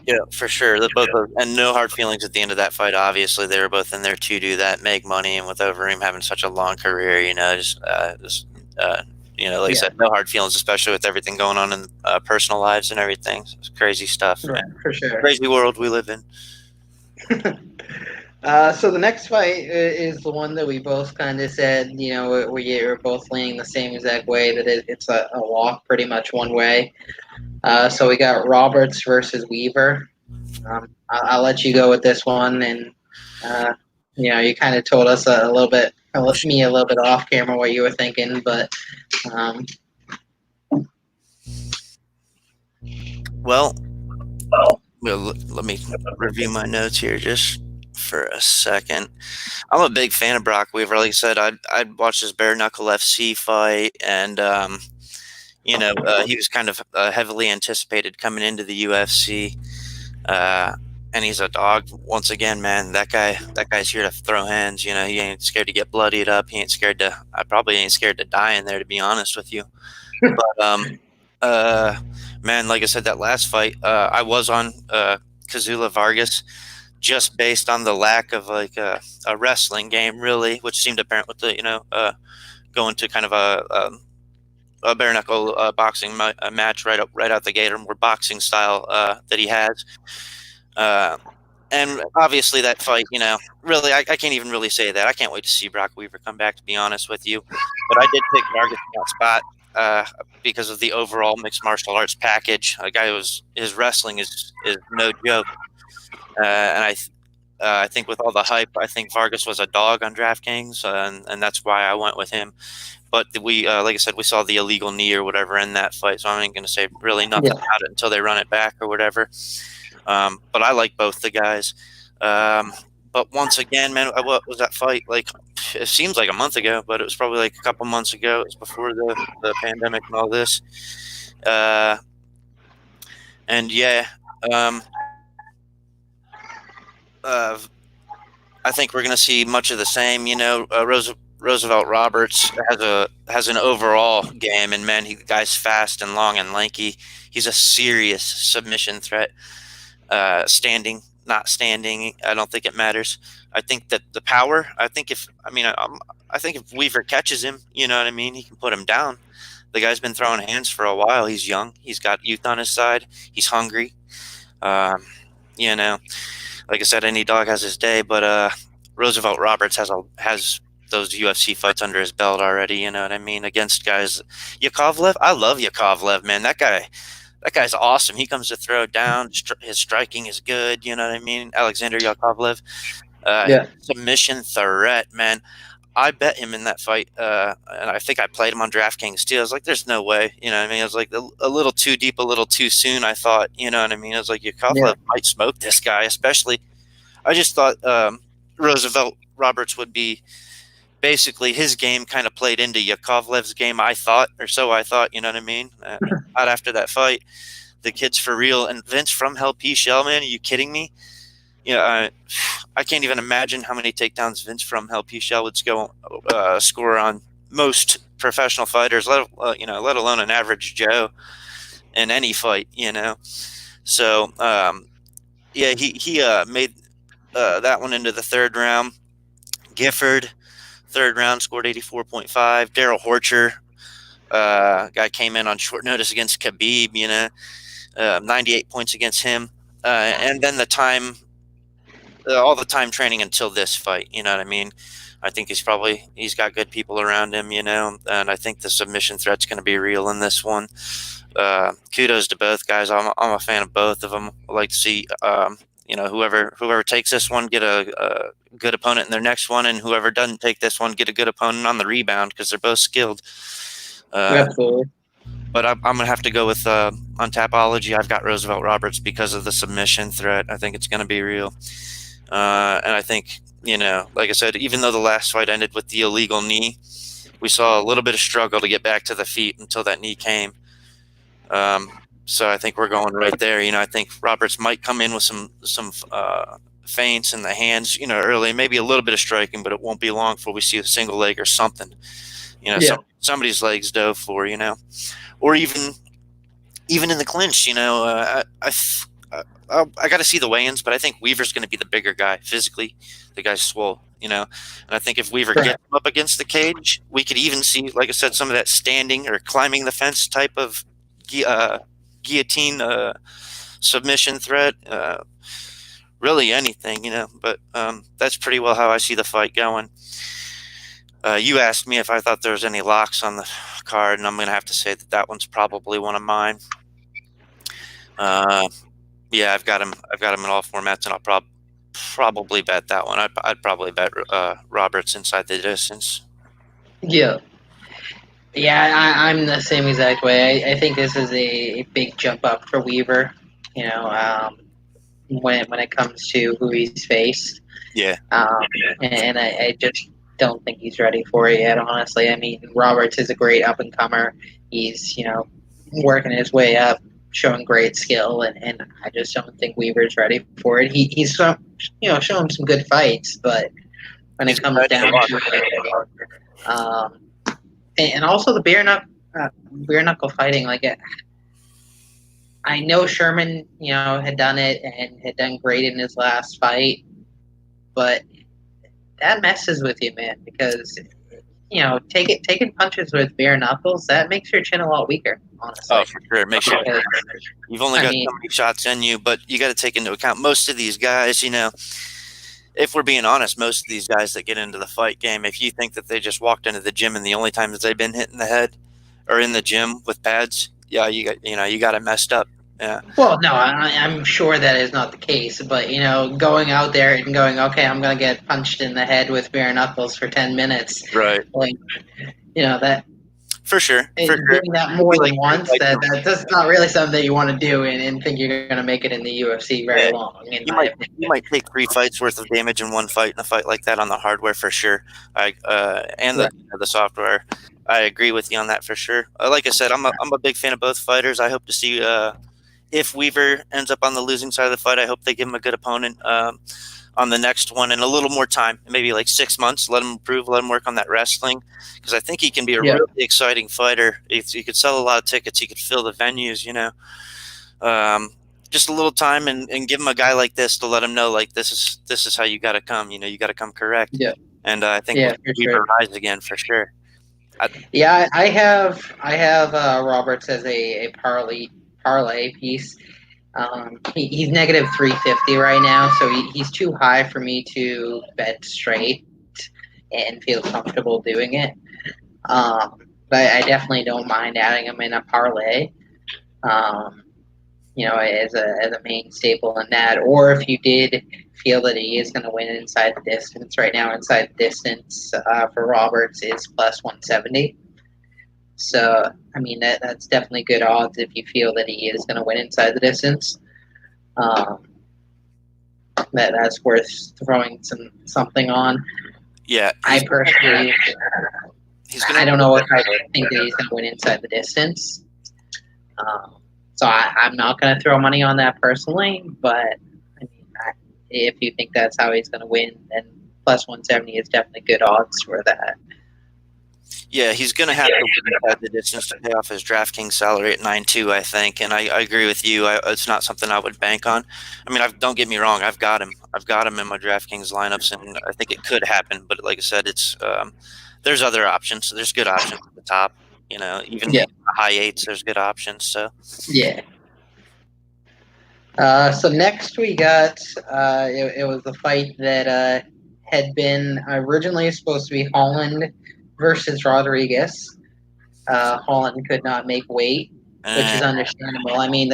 Yeah, for sure. The both of, and no hard feelings at the end of that fight. Obviously, they were both in there to do that, make money, and with Overeem having such a long career, like I Yeah, said, no hard feelings, especially with everything going on in personal lives and everything. It's crazy stuff, right, man. for sure. Crazy world we live in. So the next fight is the one that we both kind of said, we were both leaning the same exact way that it's a walk pretty much one way. So we got Roberts versus Weaver. I'll let you go with this one, and uh, you kind of told us a little bit, me a little bit off camera what you were thinking, but um, Well, let me review my notes here just for a second. I'm a big fan of Brock Weaver. Like I said, I'd watch his bare knuckle FC fight, and he was kind of heavily anticipated coming into the UFC. And he's a dog once again, man. That guy's here to throw hands. He ain't scared to get bloodied up. He ain't scared to. I probably ain't scared to die in there, to be honest with you. But uh, man, like I said, that last fight, I was on Kazula Vargas just based on the lack of like a wrestling game, really, which seemed apparent with the going to kind of a bare knuckle boxing match right out the gate, or more boxing style that he has. Uh, and obviously that fight, really, I can't even really say that. I can't wait to see Brock Weaver come back, to be honest with you. But I did pick Vargas in that spot because of the overall mixed martial arts package. A guy his wrestling is no joke, and I think with all the hype, I think Vargas was a dog on DraftKings, and that's why I went with him. But we, like I said, we saw the illegal knee or whatever in that fight, so I ain't going to say really nothing yeah, about it until they run it back or whatever. But I like both the guys. But once again, man, what was that fight? Like, it seems like a month ago, but it was probably like a couple months ago. It was before the pandemic and all this. And yeah, um, uh, I think we're going to see much of the same. Roosevelt Roberts has an overall game, and man, the guy's fast and long and lanky. He's a serious submission threat. Standing, not standing, I don't think it matters. I think that the power. I think if Weaver catches him, you know what I mean, he can put him down. The guy's been throwing hands for a while. He's young. He's got youth on his side. He's hungry. Um, you know, like I said, any dog has his day, but Roosevelt Roberts has those UFC fights under his belt already. You know what I mean? Against guys, Yakovlev. I love Yakovlev, man. That guy's awesome. He comes to throw down. His striking is good. You know what I mean? Alexander Yakovlev, yeah, submission threat, man. I bet him in that fight, and I think I played him on DraftKings too. I was like, "There's no way," you know what I mean? I was like a little too deep, a little too soon. I thought, you know what I mean? I was like, yeah, Yakovlev might smoke this guy, especially. I just thought Roosevelt Roberts would be basically his game kind of played into Yakovlev's game. I thought, or so I thought. You know what I mean? Not after that fight, the kid's for real. And Vince from Hell P Shell, man, are you kidding me? I can't even imagine how many takedowns Vince from Hell P Shell would score on most professional fighters, let alone an average Joe in any fight. So yeah, he made that one into the third round. Gifford, third round, scored 84.5. Daryl Horcher, guy came in on short notice against Khabib, 98 points against him. And then all the time training until this fight, you know what I mean? I think he's got good people around him, and I think the submission threat's going to be real in this one. Kudos to both guys. I'm a fan of both of them. I like to see, whoever takes this one get a good opponent in their next one, and whoever doesn't take this one get a good opponent on the rebound because they're both skilled. Absolutely. But I'm going to have to go with on Tapology. I've got Roosevelt Roberts because of the submission threat. I think it's going to be real. And I think, like I said, even though the last fight ended with the illegal knee, we saw a little bit of struggle to get back to the feet until that knee came. So I think we're going right there. I think Roberts might come in with some feints in the hands, early, maybe a little bit of striking, but it won't be long before we see a single leg or something. Somebody's legs dove for, or even in the clinch. I got to see the weigh-ins, but I think Weaver's going to be the bigger guy physically. The guy's swole, and I think if Weaver gets him up against the cage, we could even see, like I said, some of that standing or climbing the fence type of guillotine submission threat. Really anything, but that's pretty well how I see the fight going. You asked me if I thought there was any locks on the card, and I'm going to have to say that one's probably one of mine. Yeah, I've got him in all formats, and I'll probably bet that one. I'd probably bet Roberts inside the distance. Yeah. Yeah, I'm the same exact way. I think this is a big jump up for Weaver, when it comes to who he's faced. Yeah. And I just don't think he's ready for it yet, honestly. I mean, Roberts is a great up-and-comer. He's, working his way up, showing great skill, and I just don't think Weaver's ready for it. He's shown some good fights, but when it comes down to it, and also the bare knuckle fighting, like I know Sherman, had done it and had done great in his last fight, but that messes with you, man, because taking punches with bare knuckles, that makes your chin a lot weaker, honestly. Oh, for sure. It makes you've only got so many shots in you, but you got to take into account most of these guys, if we're being honest, most of these guys that get into the fight game, if you think that they just walked into the gym and the only time that they've been hit in the head or in the gym with pads, yeah, you got it messed up. Yeah. Well, no, I'm sure that is not the case, but going out there and going, okay, I'm gonna get punched in the head with bare knuckles for 10 minutes, right? Like, that. For sure. Doing that more than once, that's not really something that you want to do and think you're going to make it in the UFC very long. You might take 3 fights worth of damage in one fight, in a fight like that on the hardware for sure. And the software. I agree with you on that for sure. Like I said, I'm a big fan of both fighters. I hope to see if Weaver ends up on the losing side of the fight. I hope they give him a good opponent on the next one and a little more time, maybe like 6 months. Let him improve, let him work on that wrestling, because I think he can be a really exciting fighter. He could sell a lot of tickets. He could fill the venues, just a little time and give him a guy like this to let him know, like, this is how you got to come. You got to come correct. Yeah. And I think Weaver rise again for sure. I have Roberts as a parlay piece. He's negative 350 right now, so he's too high for me to bet straight and feel comfortable doing it. But I definitely don't mind adding him in a parlay, as a main staple in that. Or if you did feel that he is going to win inside the distance, right now inside the distance for Roberts is plus 170. So, I mean, that's definitely good odds if you feel that he is going to win inside the distance. That's worth throwing something on. Yeah. I personally, I don't know if I think that he's going to win inside the distance. So I'm not going to throw money on that personally, but I mean, if you think that's how he's going to win, then plus 170 is definitely good odds for that. Yeah, he's going to have to win inside the distance to pay off his DraftKings salary at 9-2, I think. And I agree with you. It's not something I would bank on. I mean, don't get me wrong. I've got him. I've got him in my DraftKings lineups, and I think it could happen. But like I said, there's other options. There's good options at the top. Even Yeah, the high eights, there's good options. So yeah. So next we got it was the fight that had been originally supposed to be Holland versus Rodriguez. Holland could not make weight, which is eh, understandable. I mean,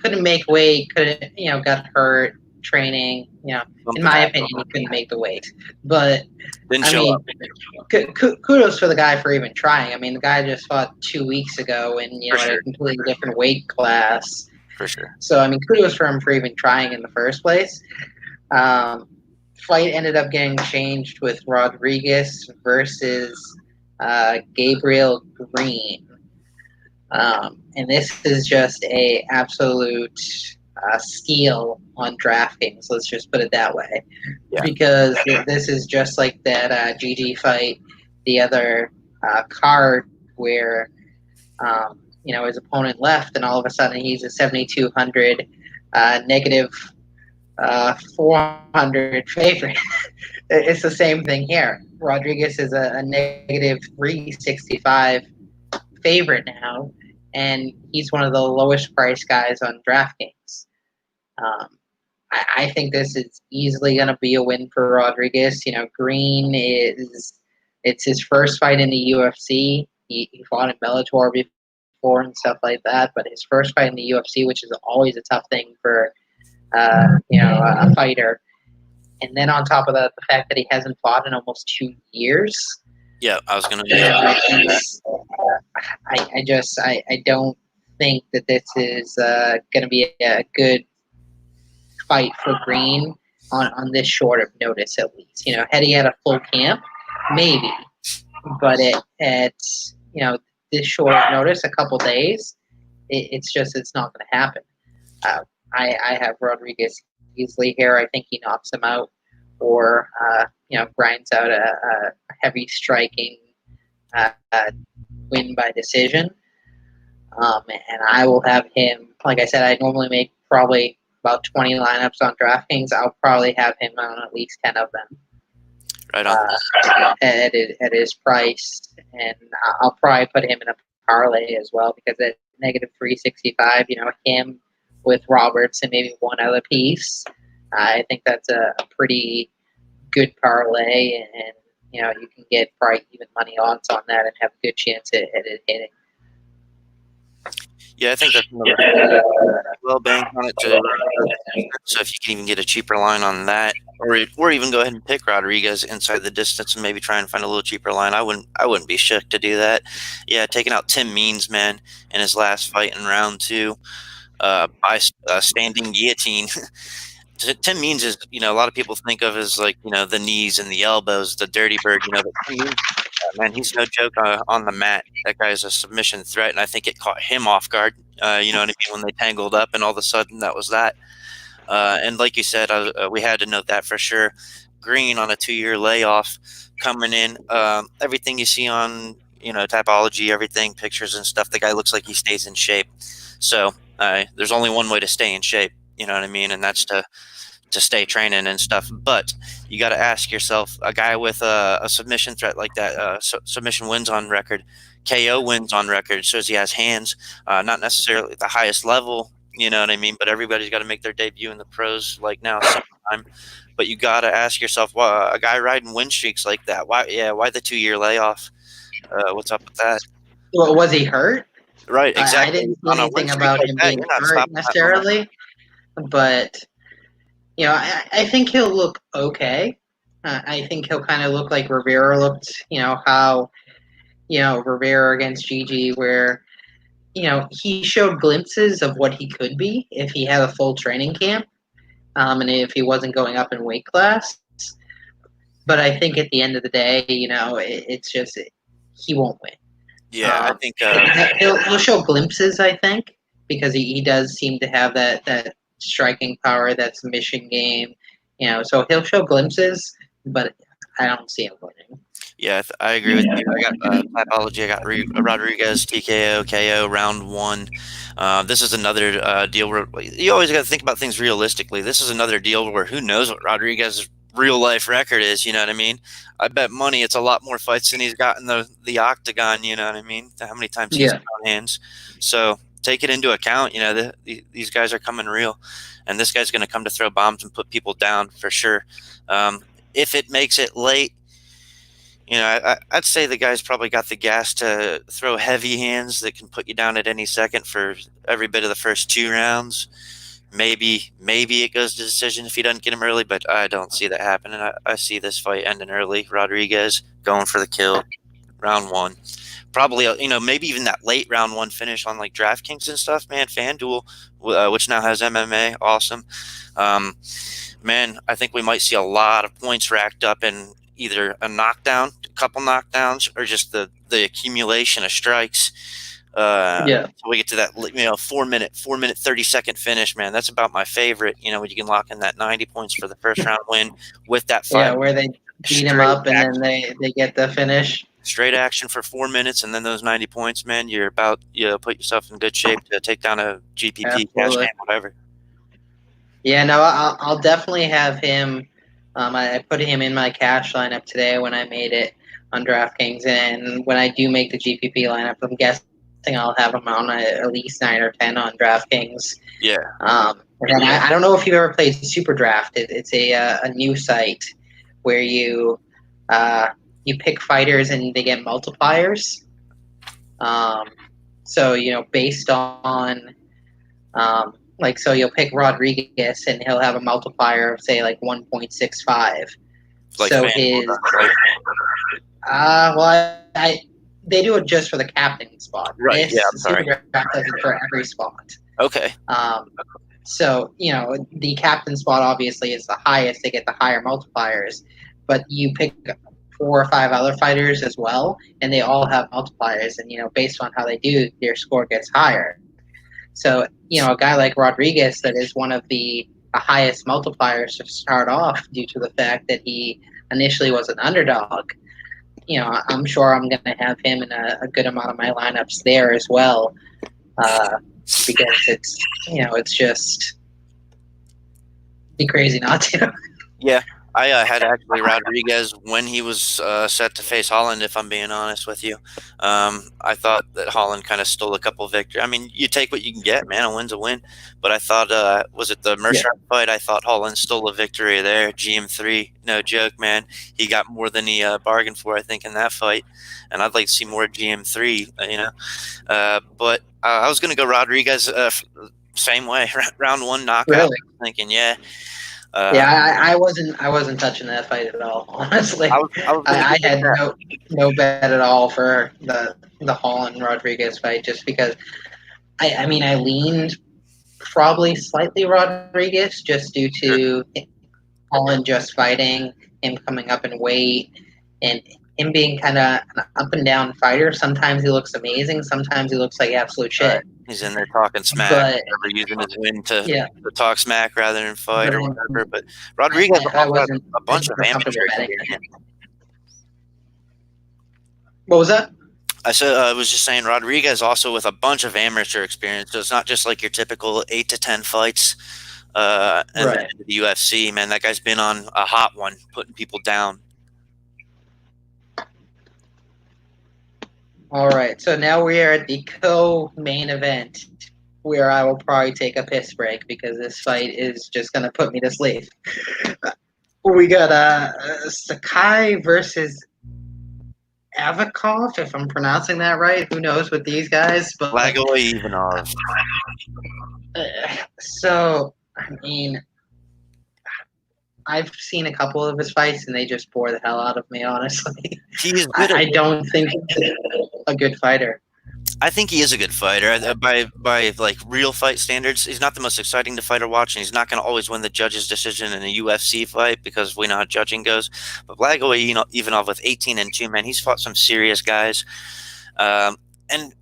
couldn't make weight, couldn't got hurt training. In something my happened. opinion, he couldn't make the weight. But Didn't I show mean, up kudos for the guy for even trying. I mean, the guy just fought 2 weeks ago in for at a sure. completely different weight class. For sure. So I mean, kudos for him for even trying in the first place. Um, Fight ended up getting changed with Rodriguez versus Gabriel Green, and this is just a absolute steal on DraftKings. Let's just put it that way, Yeah. because this is just like that GG fight, the other card where his opponent left, and all of a sudden he's a 7,200 negative 400 favorite. It's the same thing here. Rodriguez is a negative 365 favorite now, and he's one of the lowest price guys on DraftKings. Um, I think this is easily going to be a win for Rodriguez. Green it's his first fight in the UFC. He fought in Bellator before and stuff like that, but his first fight in the UFC, which is always a tough thing for a fighter. And then on top of that, the fact that he hasn't fought in almost 2 years. Yeah, I was going to mention. I don't think that this is going to be a good fight for Green on this short of notice, at least. Had he had a full camp, maybe, but at this short of notice, a couple days, it's not going to happen. I have Rodriguez easily here. I think he knocks him out, or grinds out a heavy striking uh, win by decision. And I will have him. Like I said, I normally make probably about 20 lineups on DraftKings. I'll probably have him on at least 10 of them. Right on. At his price, and I'll probably put him in a parlay as well, because at negative 365, him with Roberts and maybe one other piece, I think that's a pretty good parlay, and you can get probably even money odds on that and have a good chance at it hitting. Yeah, I think that's another well bank on it too. So if you can even get a cheaper line on that, or even go ahead and pick Rodriguez inside the distance and maybe try and find a little cheaper line, I wouldn't be shook to do that. Yeah, taking out Tim Means, man, in his last fight in round 2, by standing guillotine. Tim Means is, a lot of people think of as like, the knees and the elbows, the dirty bird, but Tim Means, man, he's no joke on the mat. That guy is a submission threat, and I think it caught him off guard. You know what I mean? When they tangled up, and all of a sudden that was that. And like you said, we had to note that for sure. Green on a 2-year layoff coming in. Everything you see on, Typology, everything, pictures and stuff, the guy looks like he stays in shape. So there's only one way to stay in shape, you know what I mean? And that's to stay training and stuff. But you got to ask yourself, a guy with a submission threat like that, submission wins on record, KO wins on record, shows he has hands, not necessarily at the highest level, you know what I mean? But everybody's got to make their debut in the pros like now sometime. But you got to ask yourself, well, a guy riding win streaks like that, why the 2-year layoff? What's up with that? Well, was he hurt? Right, I exactly. didn't see On a win anything streak about like him that, being you're not hurt stopping that momentum. necessarily, but I think he'll look okay. I think he'll kind of look like Rivera looked. How Rivera against Gigi, where he showed glimpses of what he could be if he had a full training camp, and if he wasn't going up in weight class. But I think at the end of the day, it's just he won't win. Yeah, I think He'll show glimpses, I think, because he does seem to have that striking power, that submission game. So he'll show glimpses, but I don't see him winning. Yeah, I agree with you. I got Typology. I got Rodriguez TKO KO round one. This is another deal where you always got to think about things realistically. This is another deal where who knows what Rodriguez's real life record is. You know what I mean? I bet money it's a lot more fights than he's got in the octagon. You know what I mean? How many times he's Yeah, thrown hands. So take it into account. You know, these guys are coming real, and this guy's going to come to throw bombs and put people down for sure. If it makes it late, you know, I'd say the guy's probably got the gas to throw heavy hands that can put you down at any second for every bit of the first 2 rounds. Maybe it goes to decision if he doesn't get him early, but I don't see that happening. I see this fight ending early. Rodriguez going for the kill, round one. Probably, maybe even that late round one finish on like DraftKings and stuff, man. FanDuel, which now has MMA, awesome. Um, Man, I think we might see a lot of points racked up in either a knockdown, a couple knockdowns, or just the accumulation of strikes. yeah, So we get to that 4 minute 30-second finish, man. That's about my favorite. You know, when you can lock in that 90 points for the first round win with that yeah. 5 Where they beat him straight up and then action, they get the finish. straight action for 4 minutes, and then those 90 points, man. Put yourself in good shape to take down a GPP cash Absolutely. game, whatever. Yeah, no, I'll definitely have him. I put him in my cash lineup today when I made it on DraftKings, and when I do make the GPP lineup, I'm guessing I'll have him on at least 9 or 10 on DraftKings. Yeah, And then I don't know if you've ever played Super Draft. It's a new site where you pick fighters and they get multipliers. Um, so based on so you'll pick Rodriguez and he'll have a multiplier of say like 1.65. like So FanDuel, his right? well, they do it just for the captain spot. Right. Yeah. This I'm Super sorry. Draft does it for every spot. Okay. So the captain spot obviously is the highest; they get the higher multipliers. But you pick 4 or 5 other fighters as well, and they all have multipliers. And based on how they do, their score gets higher. So a guy like Rodriguez, that is one of the highest multipliers to start off, due to the fact that he initially was an underdog. I'm sure I'm going to have him in a good amount of my lineups there as well, because it's just be crazy not to. Yeah. I had actually Rodriguez when he was set to face Holland, if I'm being honest with you. I thought that Holland kind of stole a couple victories. I mean, you take what you can get, man. A win's a win. But I thought, was it the Mercer fight? I thought Holland stole a victory there. GM3, no joke, man. He got more than he bargained for, I think, in that fight. And I'd like to see more GM3, But I was going to go Rodriguez same way. Round one knockout. Really? Thinking, yeah. I wasn't touching that fight at all. Honestly, I had no bet at all for the Holland Rodriguez fight, just because I mean I leaned probably slightly Rodriguez just due to Holland just fighting, him coming up in weight, and him being kind of an up and down fighter. Sometimes he looks amazing, sometimes he looks like absolute shit. He's in there talking smack, But using his win to talk smack rather than fight or whatever. But Rodriguez Rodriguez wasn't a bunch of amateur experience. What was that? I was just saying Rodriguez also with a bunch of amateur experience. So it's not just like your typical 8 to 10 fights and the UFC. Man, that guy's been on a hot one, putting people down. All right, so now we are at the co-main event, where I will probably take a piss break because this fight is just going to put me to sleep. We got Sakai versus Avakov, if I'm pronouncing that right. Who knows with these guys? But Blagoy Ivanov. So, I mean, I've seen a couple of his fights, and they just bore the hell out of me, honestly. He's good. I don't think he's a good fighter. I think he is a good fighter by like real fight standards. He's not the most exciting to fight or watch, and he's not going to always win the judge's decision in a UFC fight because we know how judging goes. But Blagoy Ivanov with 18-2, man, he's fought some serious guys, and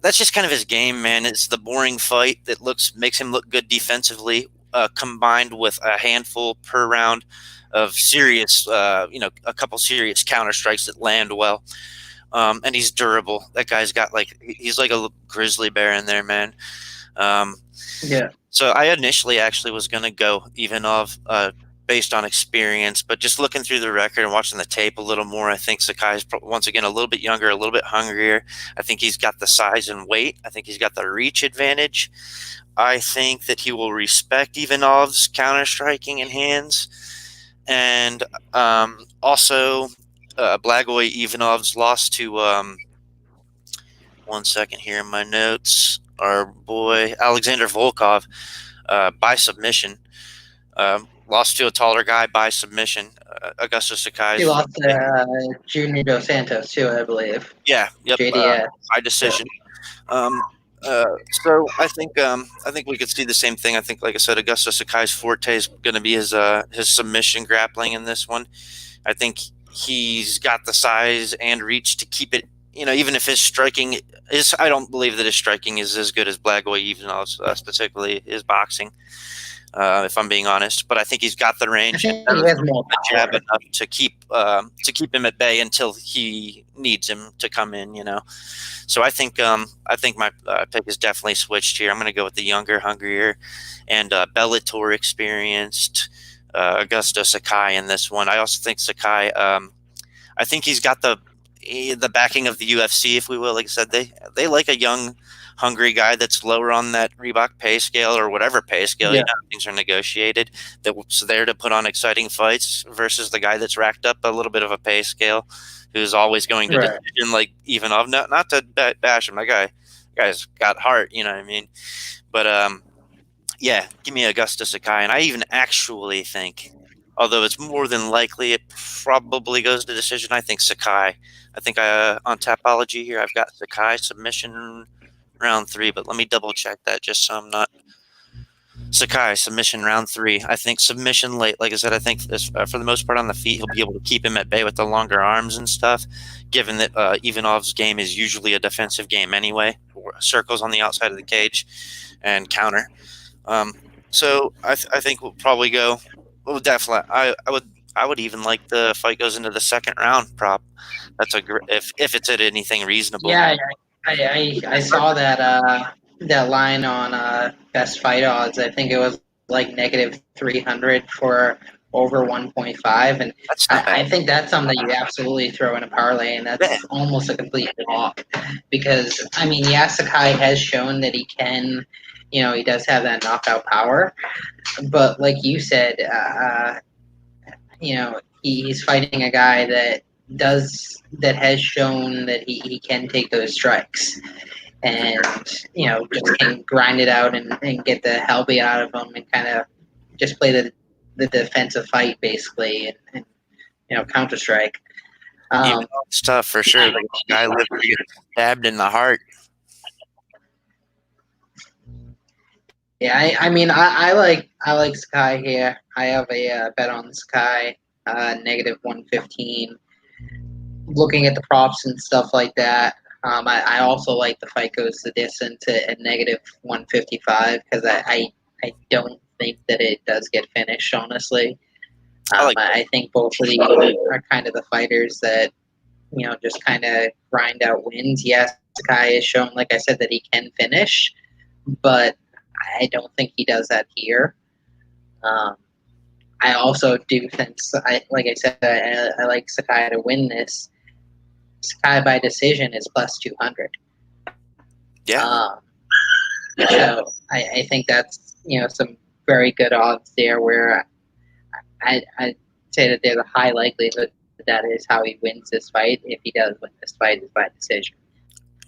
that's just kind of his game, man. It's the boring fight that makes him look good defensively, combined with a handful per round of serious, a couple serious counter strikes that land well. And he's durable. That guy's got he's like a grizzly bear in there, man. Um, Yeah. so I initially actually was going to go Ivanov based on experience, but just looking through the record and watching the tape a little more, I think Sakai is once again a little bit younger, a little bit hungrier. I think he's got the size and weight. I think he's got the reach advantage. I think that he will respect Ivanov's counter striking and hands. And also, Blagoy Ivanov's lost to, one second here in my notes, our boy Alexander Volkov by submission. Lost to a taller guy by submission. Augustus He Sakai's. lost to Junior Dos Santos too, I believe. Yeah, yep, JDS. by decision. Um, so I think we could see the same thing. I think, like I said, Augustus Sakai's forte is going to be his submission grappling in this one. I think he's got the size and reach to keep it. Even if his striking is, I don't believe that his striking is as good as Blagoy, even though particularly his boxing. If I'm being honest, but I think he's got the range and he has more jab power. enough to keep him at bay until he needs him to come in. So I think my pick is definitely switched here. I'm going to go with the younger, hungrier, and Bellator experienced Augusto Sakai in this one. I also think Sakai. I think he's got the backing of the UFC, if we will. Like I said, they like a young, hungry guy that's lower on that Reebok pay scale or whatever pay scale. Yeah. Things are negotiated. That's there to put on exciting fights versus the guy that's racked up a little bit of a pay scale, who's always going to decision like Ivanov. Not to bash him, that guy's got heart. You know what I mean? But yeah, give me Augusto Sakai, and I even actually think, although it's more than likely it probably goes to decision, I think Sakai. I think on Tapology here, I've got Sakai submission round 3, but let me double check that just so I'm not. Sakai submission round 3. I think submission late. Like I said, I think this, for the most part on the feet, he'll be able to keep him at bay with the longer arms and stuff. Given that Ivanov's game is usually a defensive game anyway, circles on the outside of the cage and counter. So I think we'll probably go. Well, definitely. I would even like the fight goes into the second round prop. That's if it's at anything reasonable. Yeah, I saw that line on Best Fight Odds. I think it was like negative 300 for over 1.5, and I think that's something that you absolutely throw in a parlay, and that's almost a complete lock. Because I mean, Sakai has shown that he can. He does have that knockout power, but like you said, he's fighting a guy that has shown that he can take those strikes and just can grind it out and get the hell beat out of him and kind of just play the defensive fight basically and counter strike. It's tough for sure. The guy lived to get stabbed in the heart. Yeah, I mean I like Sky here. I have a bet on Sky negative 115. Looking at the props and stuff like that, I also like the fight goes the distance at negative 155 because I don't think that it does get finished, honestly. I think both of these are kind of the fighters that, just kind of grind out wins. Yes, Sakai has shown, like I said, that he can finish, but I don't think he does that here. I also do think, like I said, I like Sakai to win this. Sakai by decision is plus 200. Yeah. So I think that's some very good odds there. Where I say that there's a high likelihood that is how he wins this fight. If he does win this fight, is by decision.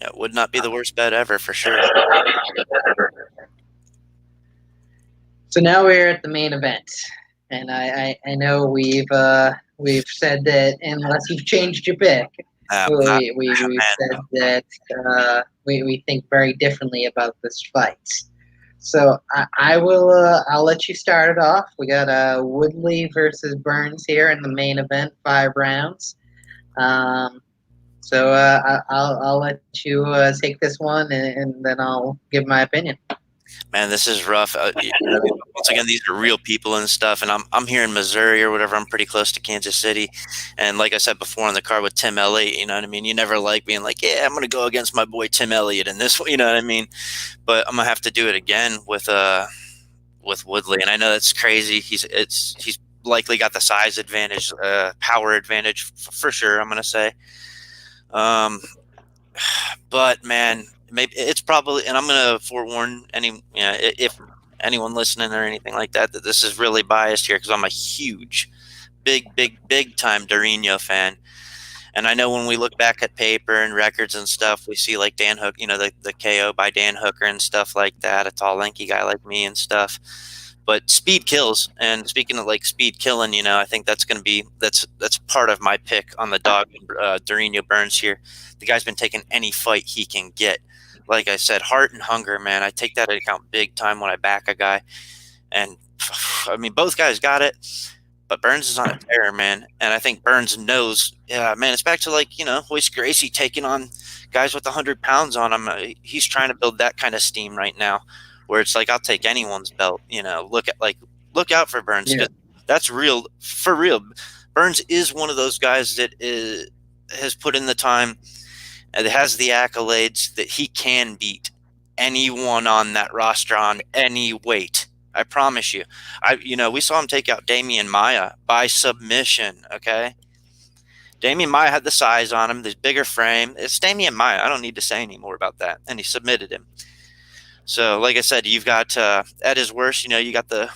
It would not be the worst bet ever for sure. So now we're at the main event, and I know we've said that unless you've changed your pick. We've said that we think very differently about this fight. So I'll let you start it off. We got Woodley versus Burns here in the main event, 5 rounds. So I'll let you take this one, and then I'll give my opinion. Man, this is rough. One once again, these are real people and stuff. And I'm here in Missouri or whatever. I'm pretty close to Kansas City, and like I said before in the car with Tim Elliott, you know what I mean. You never like being like, yeah, I'm gonna go against my boy Tim Elliott in this, you know what I mean. But I'm gonna have to do it again with Woodley, and I know that's crazy. He's likely got the size advantage, power advantage for sure. I'm gonna say. Um, but man, maybe it's probably, and I'm gonna forewarn if anyone listening or anything like that, that this is really biased here because I'm a huge, big time Dorino fan. And I know when we look back at paper and records and stuff, we see like Dan Hook, the KO by Dan Hooker and stuff like that, a tall, lanky guy like me and stuff. But speed kills. And speaking of like speed killing, I think that's going to be that's part of my pick on the dog, Dorino Burns here. The guy's been taking any fight he can get. Like I said, heart and hunger, man. I take that into account big time when I back a guy. And I mean, both guys got it. But Burns is on a tear, man. And I think Burns knows, yeah, man, it's back to like, Royce Gracie taking on guys with 100 pounds on him. He's trying to build that kind of steam right now where it's like, I'll take anyone's belt, look out for Burns. Yeah. That's real, for real. Burns is one of those guys that has put in the time and has the accolades that he can beat anyone on that roster on any weight. I promise you. We saw him take out Damian Maia by submission, okay? Damian Maia had the size on him, the bigger frame. It's Damian Maia. I don't need to say any more about that. And he submitted him. So, like I said, you've got, at his worst, you got the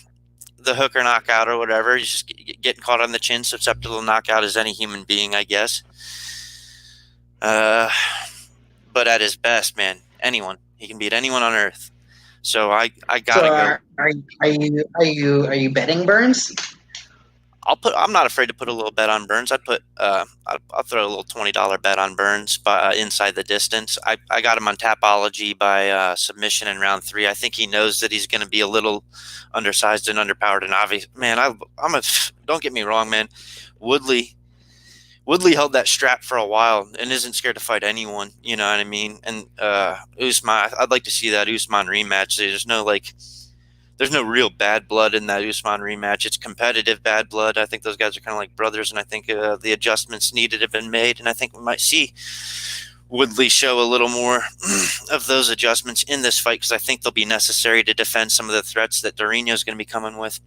hooker knockout or whatever. He's just getting caught on the chin, susceptible to knockout as any human being, I guess. But at his best, man, anyone. He can beat anyone on earth. So I gotta go. Are you betting Burns? I'm not afraid to put a little bet on Burns. I'll throw a little $20 bet on Burns by inside the distance. I got him on Tapology by submission in round 3. I think he knows that he's going to be a little undersized and underpowered. And obvious, man, don't get me wrong, man. Woodley held that strap for a while and isn't scared to fight anyone. You know what I mean? And Usman, I'd like to see that Usman rematch. There's no real bad blood in that Usman rematch. It's competitive bad blood. I think those guys are kind of like brothers, and I think the adjustments needed have been made, and I think we might see Woodley show a little more of those adjustments in this fight because I think they'll be necessary to defend some of the threats that Dorino is going to be coming with.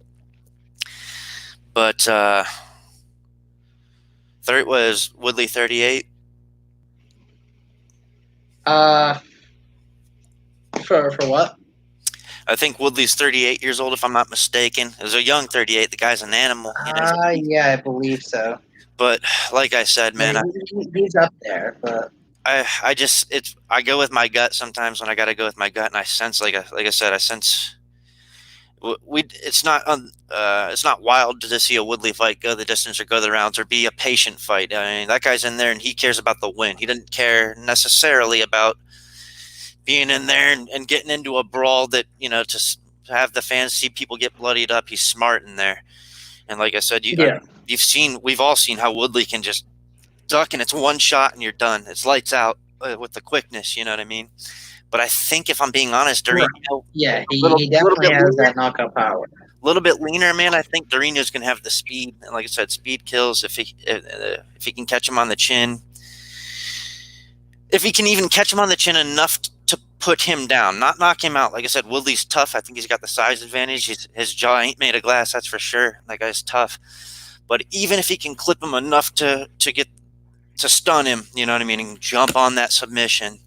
But third was Woodley 38. For what? I think Woodley's 38 years old, if I'm not mistaken. It was a young 38. The guy's an animal. Yeah, I believe so. But like I said, man, he's up there. But I go with my gut sometimes when I got to go with my gut, and I sense, like I said, I sense it's not wild to see a Woodley fight go the distance or go the rounds or be a patient fight. I mean, that guy's in there and he cares about the win. He doesn't care necessarily about being in there and getting into a brawl that, to have the fans see people get bloodied up. He's smart in there. And like I said, we've all seen how Woodley can just duck and it's one shot and you're done. It's lights out with the quickness, you know what I mean? But I think if I'm being honest, Dorino, he definitely has that knockout power. A little bit leaner, man. I think Dorino's going to have the speed. And like I said, speed kills if he can catch him on the chin. If he can even catch him on the chin enough to put him down, not knock him out. Like I said, Woodley's tough. I think he's got the size advantage. His jaw ain't made of glass, that's for sure. That guy's tough. But even if he can clip him enough to stun him, you know what I mean, and jump on that submission,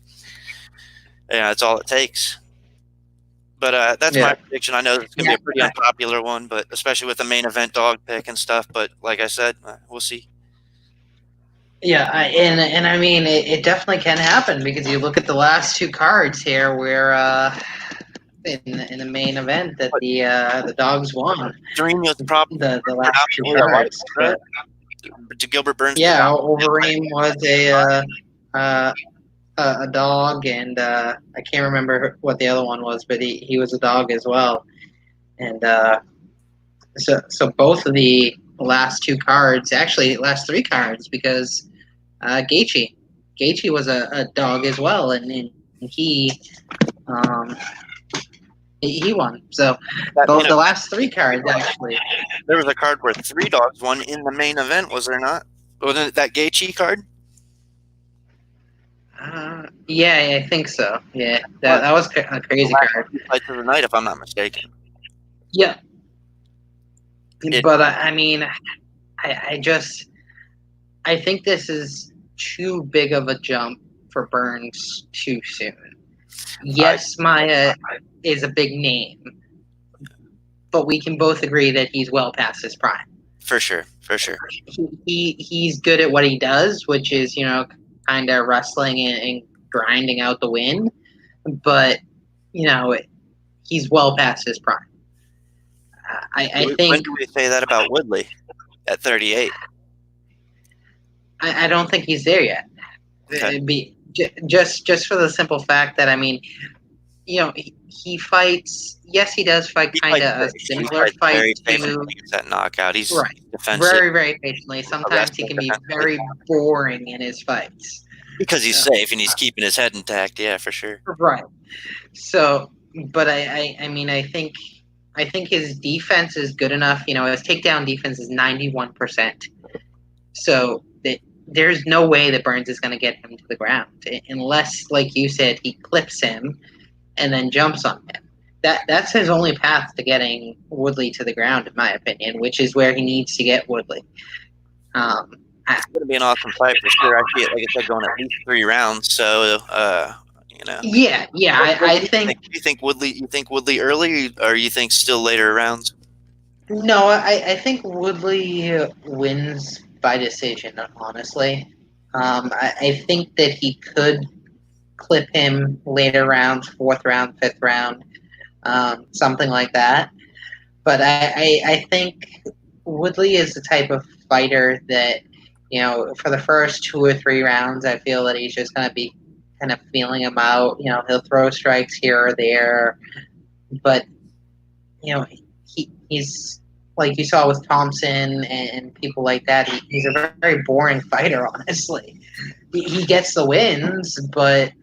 that's all it takes. But that's my prediction. I know it's going to be a pretty unpopular one, but especially with the main event dog pick and stuff. But like I said, we'll see. Yeah, and I mean, it definitely can happen because you look at the last 2 cards here where in the main event that the dogs won. Dorino's probably the last 2 cards. To Gilbert Burns. Yeah, Overeem was a dog, and I can't remember what the other one was, but he was a dog as well. And so both of the last 2 cards, actually last 3 cards, because Gaethje was a dog as well, and he he won. So That main the event, last three cards actually. there was a card where three dogs won in the main event, was there not? Wasn't it that Gaethje card? Yeah, I think so. Yeah, What? that was a The crazy last card. two fights of the night, if I'm not mistaken. Yeah, It but I mean, I just I think this is too big of a jump for Burns too soon. I Yes, Maya is a big name, but we can both agree that he's well past his prime. for sure, for sure, He's good at what he does, which is kind of wrestling and grinding out the win. But you know he's well past his prime. I when think do we say that about Woodley at 38? I don't think he's there yet. Okay, Just for the simple fact that I mean, he fights. Yes, he does fight he kind fights of a he similar fights fight very safe to when he gets that knockout. He's right, defensive, very very patiently. Sometimes he wrestling can be defensively very boring in his fights. because he's Uh, safe and he's keeping his head intact. Yeah, for sure. right. So, but I mean, I think his defense is good enough. His takedown defense is 91%. So there's no way that Burns is going to get him to the ground unless, like you said, he clips him and then jumps on him. That's his only path to getting Woodley to the ground, in my opinion, which is where he needs to get Woodley. Um, I, It's going to be an awesome fight for sure. I see it, like I said, going at least 3 rounds. So, you know, yeah, what I do you think think? You think Woodley early, or you think still later rounds? no, I think Woodley wins by decision. Honestly, I think that he could clip him later rounds, fourth round, fifth round, something like that. But I think Woodley is the type of fighter that, for the first 2 or 3 rounds, I feel that he's just going to be kind of feeling him out. He'll throw strikes here or there, but, he's like you saw with Thompson and people like that. He's a very, very boring fighter, honestly. He gets the wins, but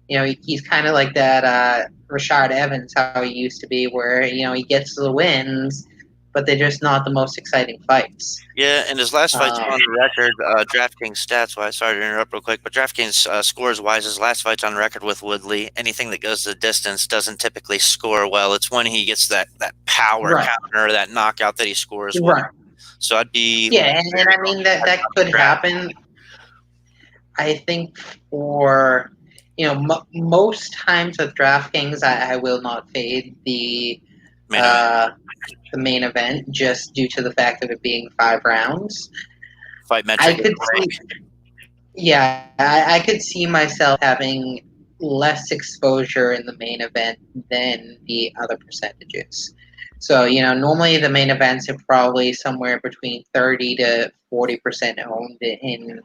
he's kind of like that Rashad Evans, how he used to be, where he gets the wins, but they're just not the most exciting fights. Yeah, and his last fight's Um, on the record. DraftKings stats. Why? Sorry to interrupt real quick, but DraftKings scores wise. His last fight's on record with Woodley. Anything that goes the distance doesn't typically score well. It's when he gets that power right, counter, that knockout that he scores well. right, So I'd be yeah, and I mean that could happen. I think for most times with DraftKings, I will not fade main event uh, the main event just due to the fact of it being 5 rounds. fight I metric is could see great. Yeah, I could see myself having less exposure in the main event than the other percentages. So, normally the main events are probably somewhere between 30 to 40% owned in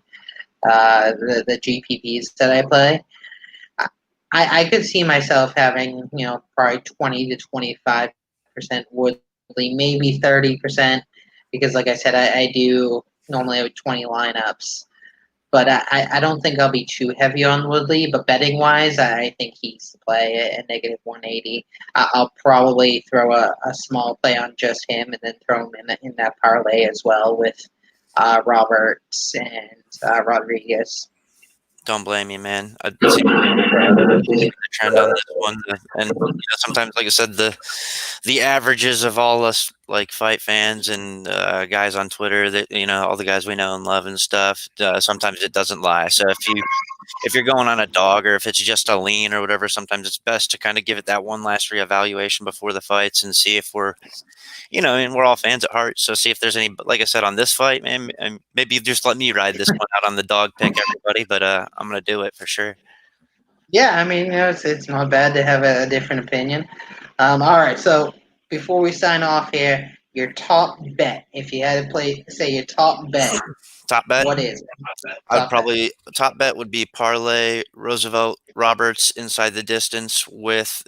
the GPPs that I play. I could see myself having, probably 20 to 25% Woodley, maybe 30%, because like I said, I do normally have 20 lineups. But I don't think I'll be too heavy on Woodley. But betting wise, I think he's the play at negative 180. I'll probably throw a small play on just him and then throw him in that parlay as well with Roberts and Rodriguez. Don't blame you, man. I'd say the trend on this one, and sometimes, like I said, the averages of all us like fight fans and guys on Twitter that all the guys we know and love and stuff. Sometimes it doesn't lie. So if you're going on a dog or if it's just a lean or whatever, sometimes it's best to kind of give it that one last reevaluation before the fights and see if we're and we're all fans at heart. So see if there's any, like I said, on this fight, man, and maybe just let me ride this one out on the dog pick, everybody. But I'm gonna do it for sure. Yeah, I mean, it's not bad to have a different opinion. All right, so before we sign off here, your top bet, if you had to say your top bet, Top bet. what is it? I'd Top bet. probably top bet would be parlay Roosevelt Roberts inside the distance with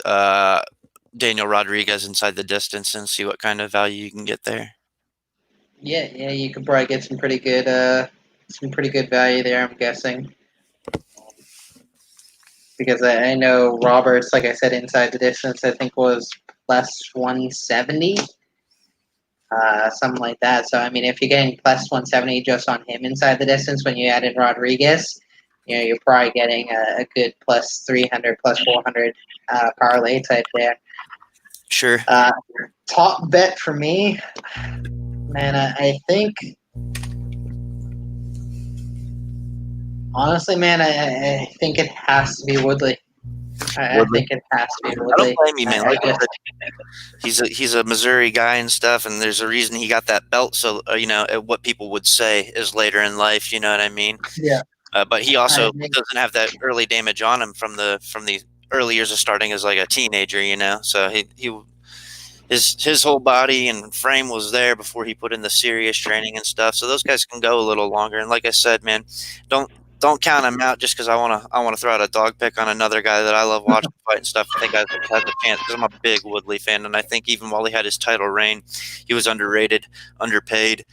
Daniel Rodriguez inside the distance and see what kind of value you can get there. Yeah, you could probably get some pretty good value there, I'm guessing. because I know Roberts, like I said, inside the distance, I think was plus 170, something like that. So, I mean, if you're getting plus 170 just on him inside the distance when you add in Rodriguez, you're probably getting a good plus 300, plus 400 parlay type there. Sure. Top bet for me, man, I think, honestly, man, I think it has to be Woodley. I Woodley. think it has to be I don't Woodley. blame you, man. I Like I just, said, he's a Missouri guy and stuff, and there's a reason he got that belt. So what people would say is later in life. You know what I mean? yeah, But he I also think, doesn't have that early damage on him from the early years of starting as like a teenager. So he his whole body and frame was there before he put in the serious training and stuff. So those guys can go a little longer. And like I said, man, don't don't count him out just because I wanna throw out a dog pick on another guy that I love watching fight and stuff. I think I has a chance because I'm a big Woodley fan, and I think even while he had his title reign, he was underrated, underpaid,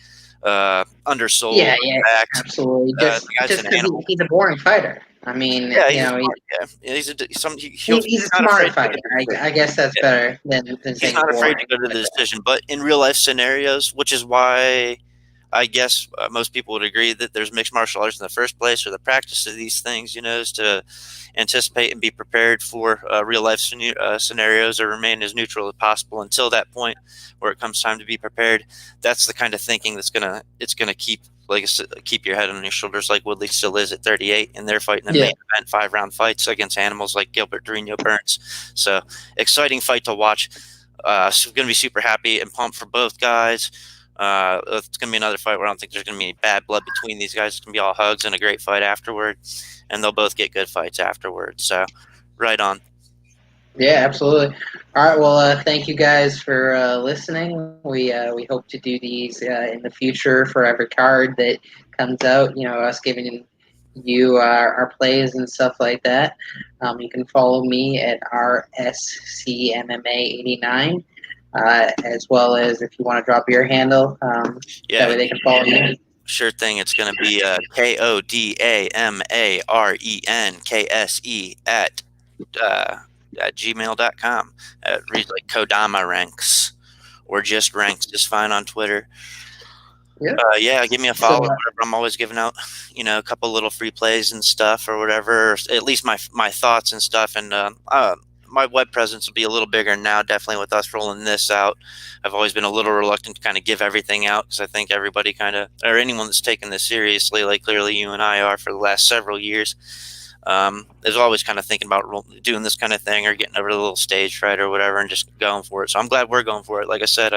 undersold, yeah, yeah, backed. absolutely. The guy's Just an because animal. he's a boring fighter. I mean, Yeah, he's a smart. Yeah, he's a he's not afraid smart to go fighter. to the decision. I guess that's Yeah. better than He's saying not afraid boring. to go to the decision, but in real life scenarios, which is why I guess most people would agree that there's mixed martial arts in the first place, or the practice of these things, is to anticipate and be prepared for real life scenarios, or remain as neutral as possible until that point where it comes time to be prepared. That's the kind of thinking it's gonna keep, like I said, keep your head on your shoulders, like Woodley still is at 38, and they're fighting the Yeah, main event 5 round fights against animals like Gilbert Durinho Burns. So exciting fight to watch. So going to be super happy and pumped for both guys. It's going to be another fight where I don't think there's going to be any bad blood between these guys. It's going to be all hugs and a great fight afterward, and they'll both get good fights afterward. So, right on. yeah, absolutely. All right, well, thank you guys for listening. We hope to do these in the future for every card that comes out. Us giving you our plays and stuff like that. You can follow me at RSCMMA89, as well as if you want to drop your handle, that Yeah, way they can follow you. sure thing. It's going to be KODAMARENKSE at gmail.com. It reads like Kodama Ranks, or just Ranks is fine on Twitter. Yeah. Yeah, give me a So follow. Or whatever. I'm always giving out, a couple little free plays and stuff, or whatever. Or at least my thoughts and stuff. And my web presence will be a little bigger now. Definitely with us rolling this out. I've always been a little reluctant to kind of give everything out because I think everybody or anyone that's taken this seriously, like clearly you and I are for the last several years, is always kind of thinking about doing this kind of thing or getting over the little stage fright or whatever and just going for it. So I'm glad we're going for it. Like I said, I think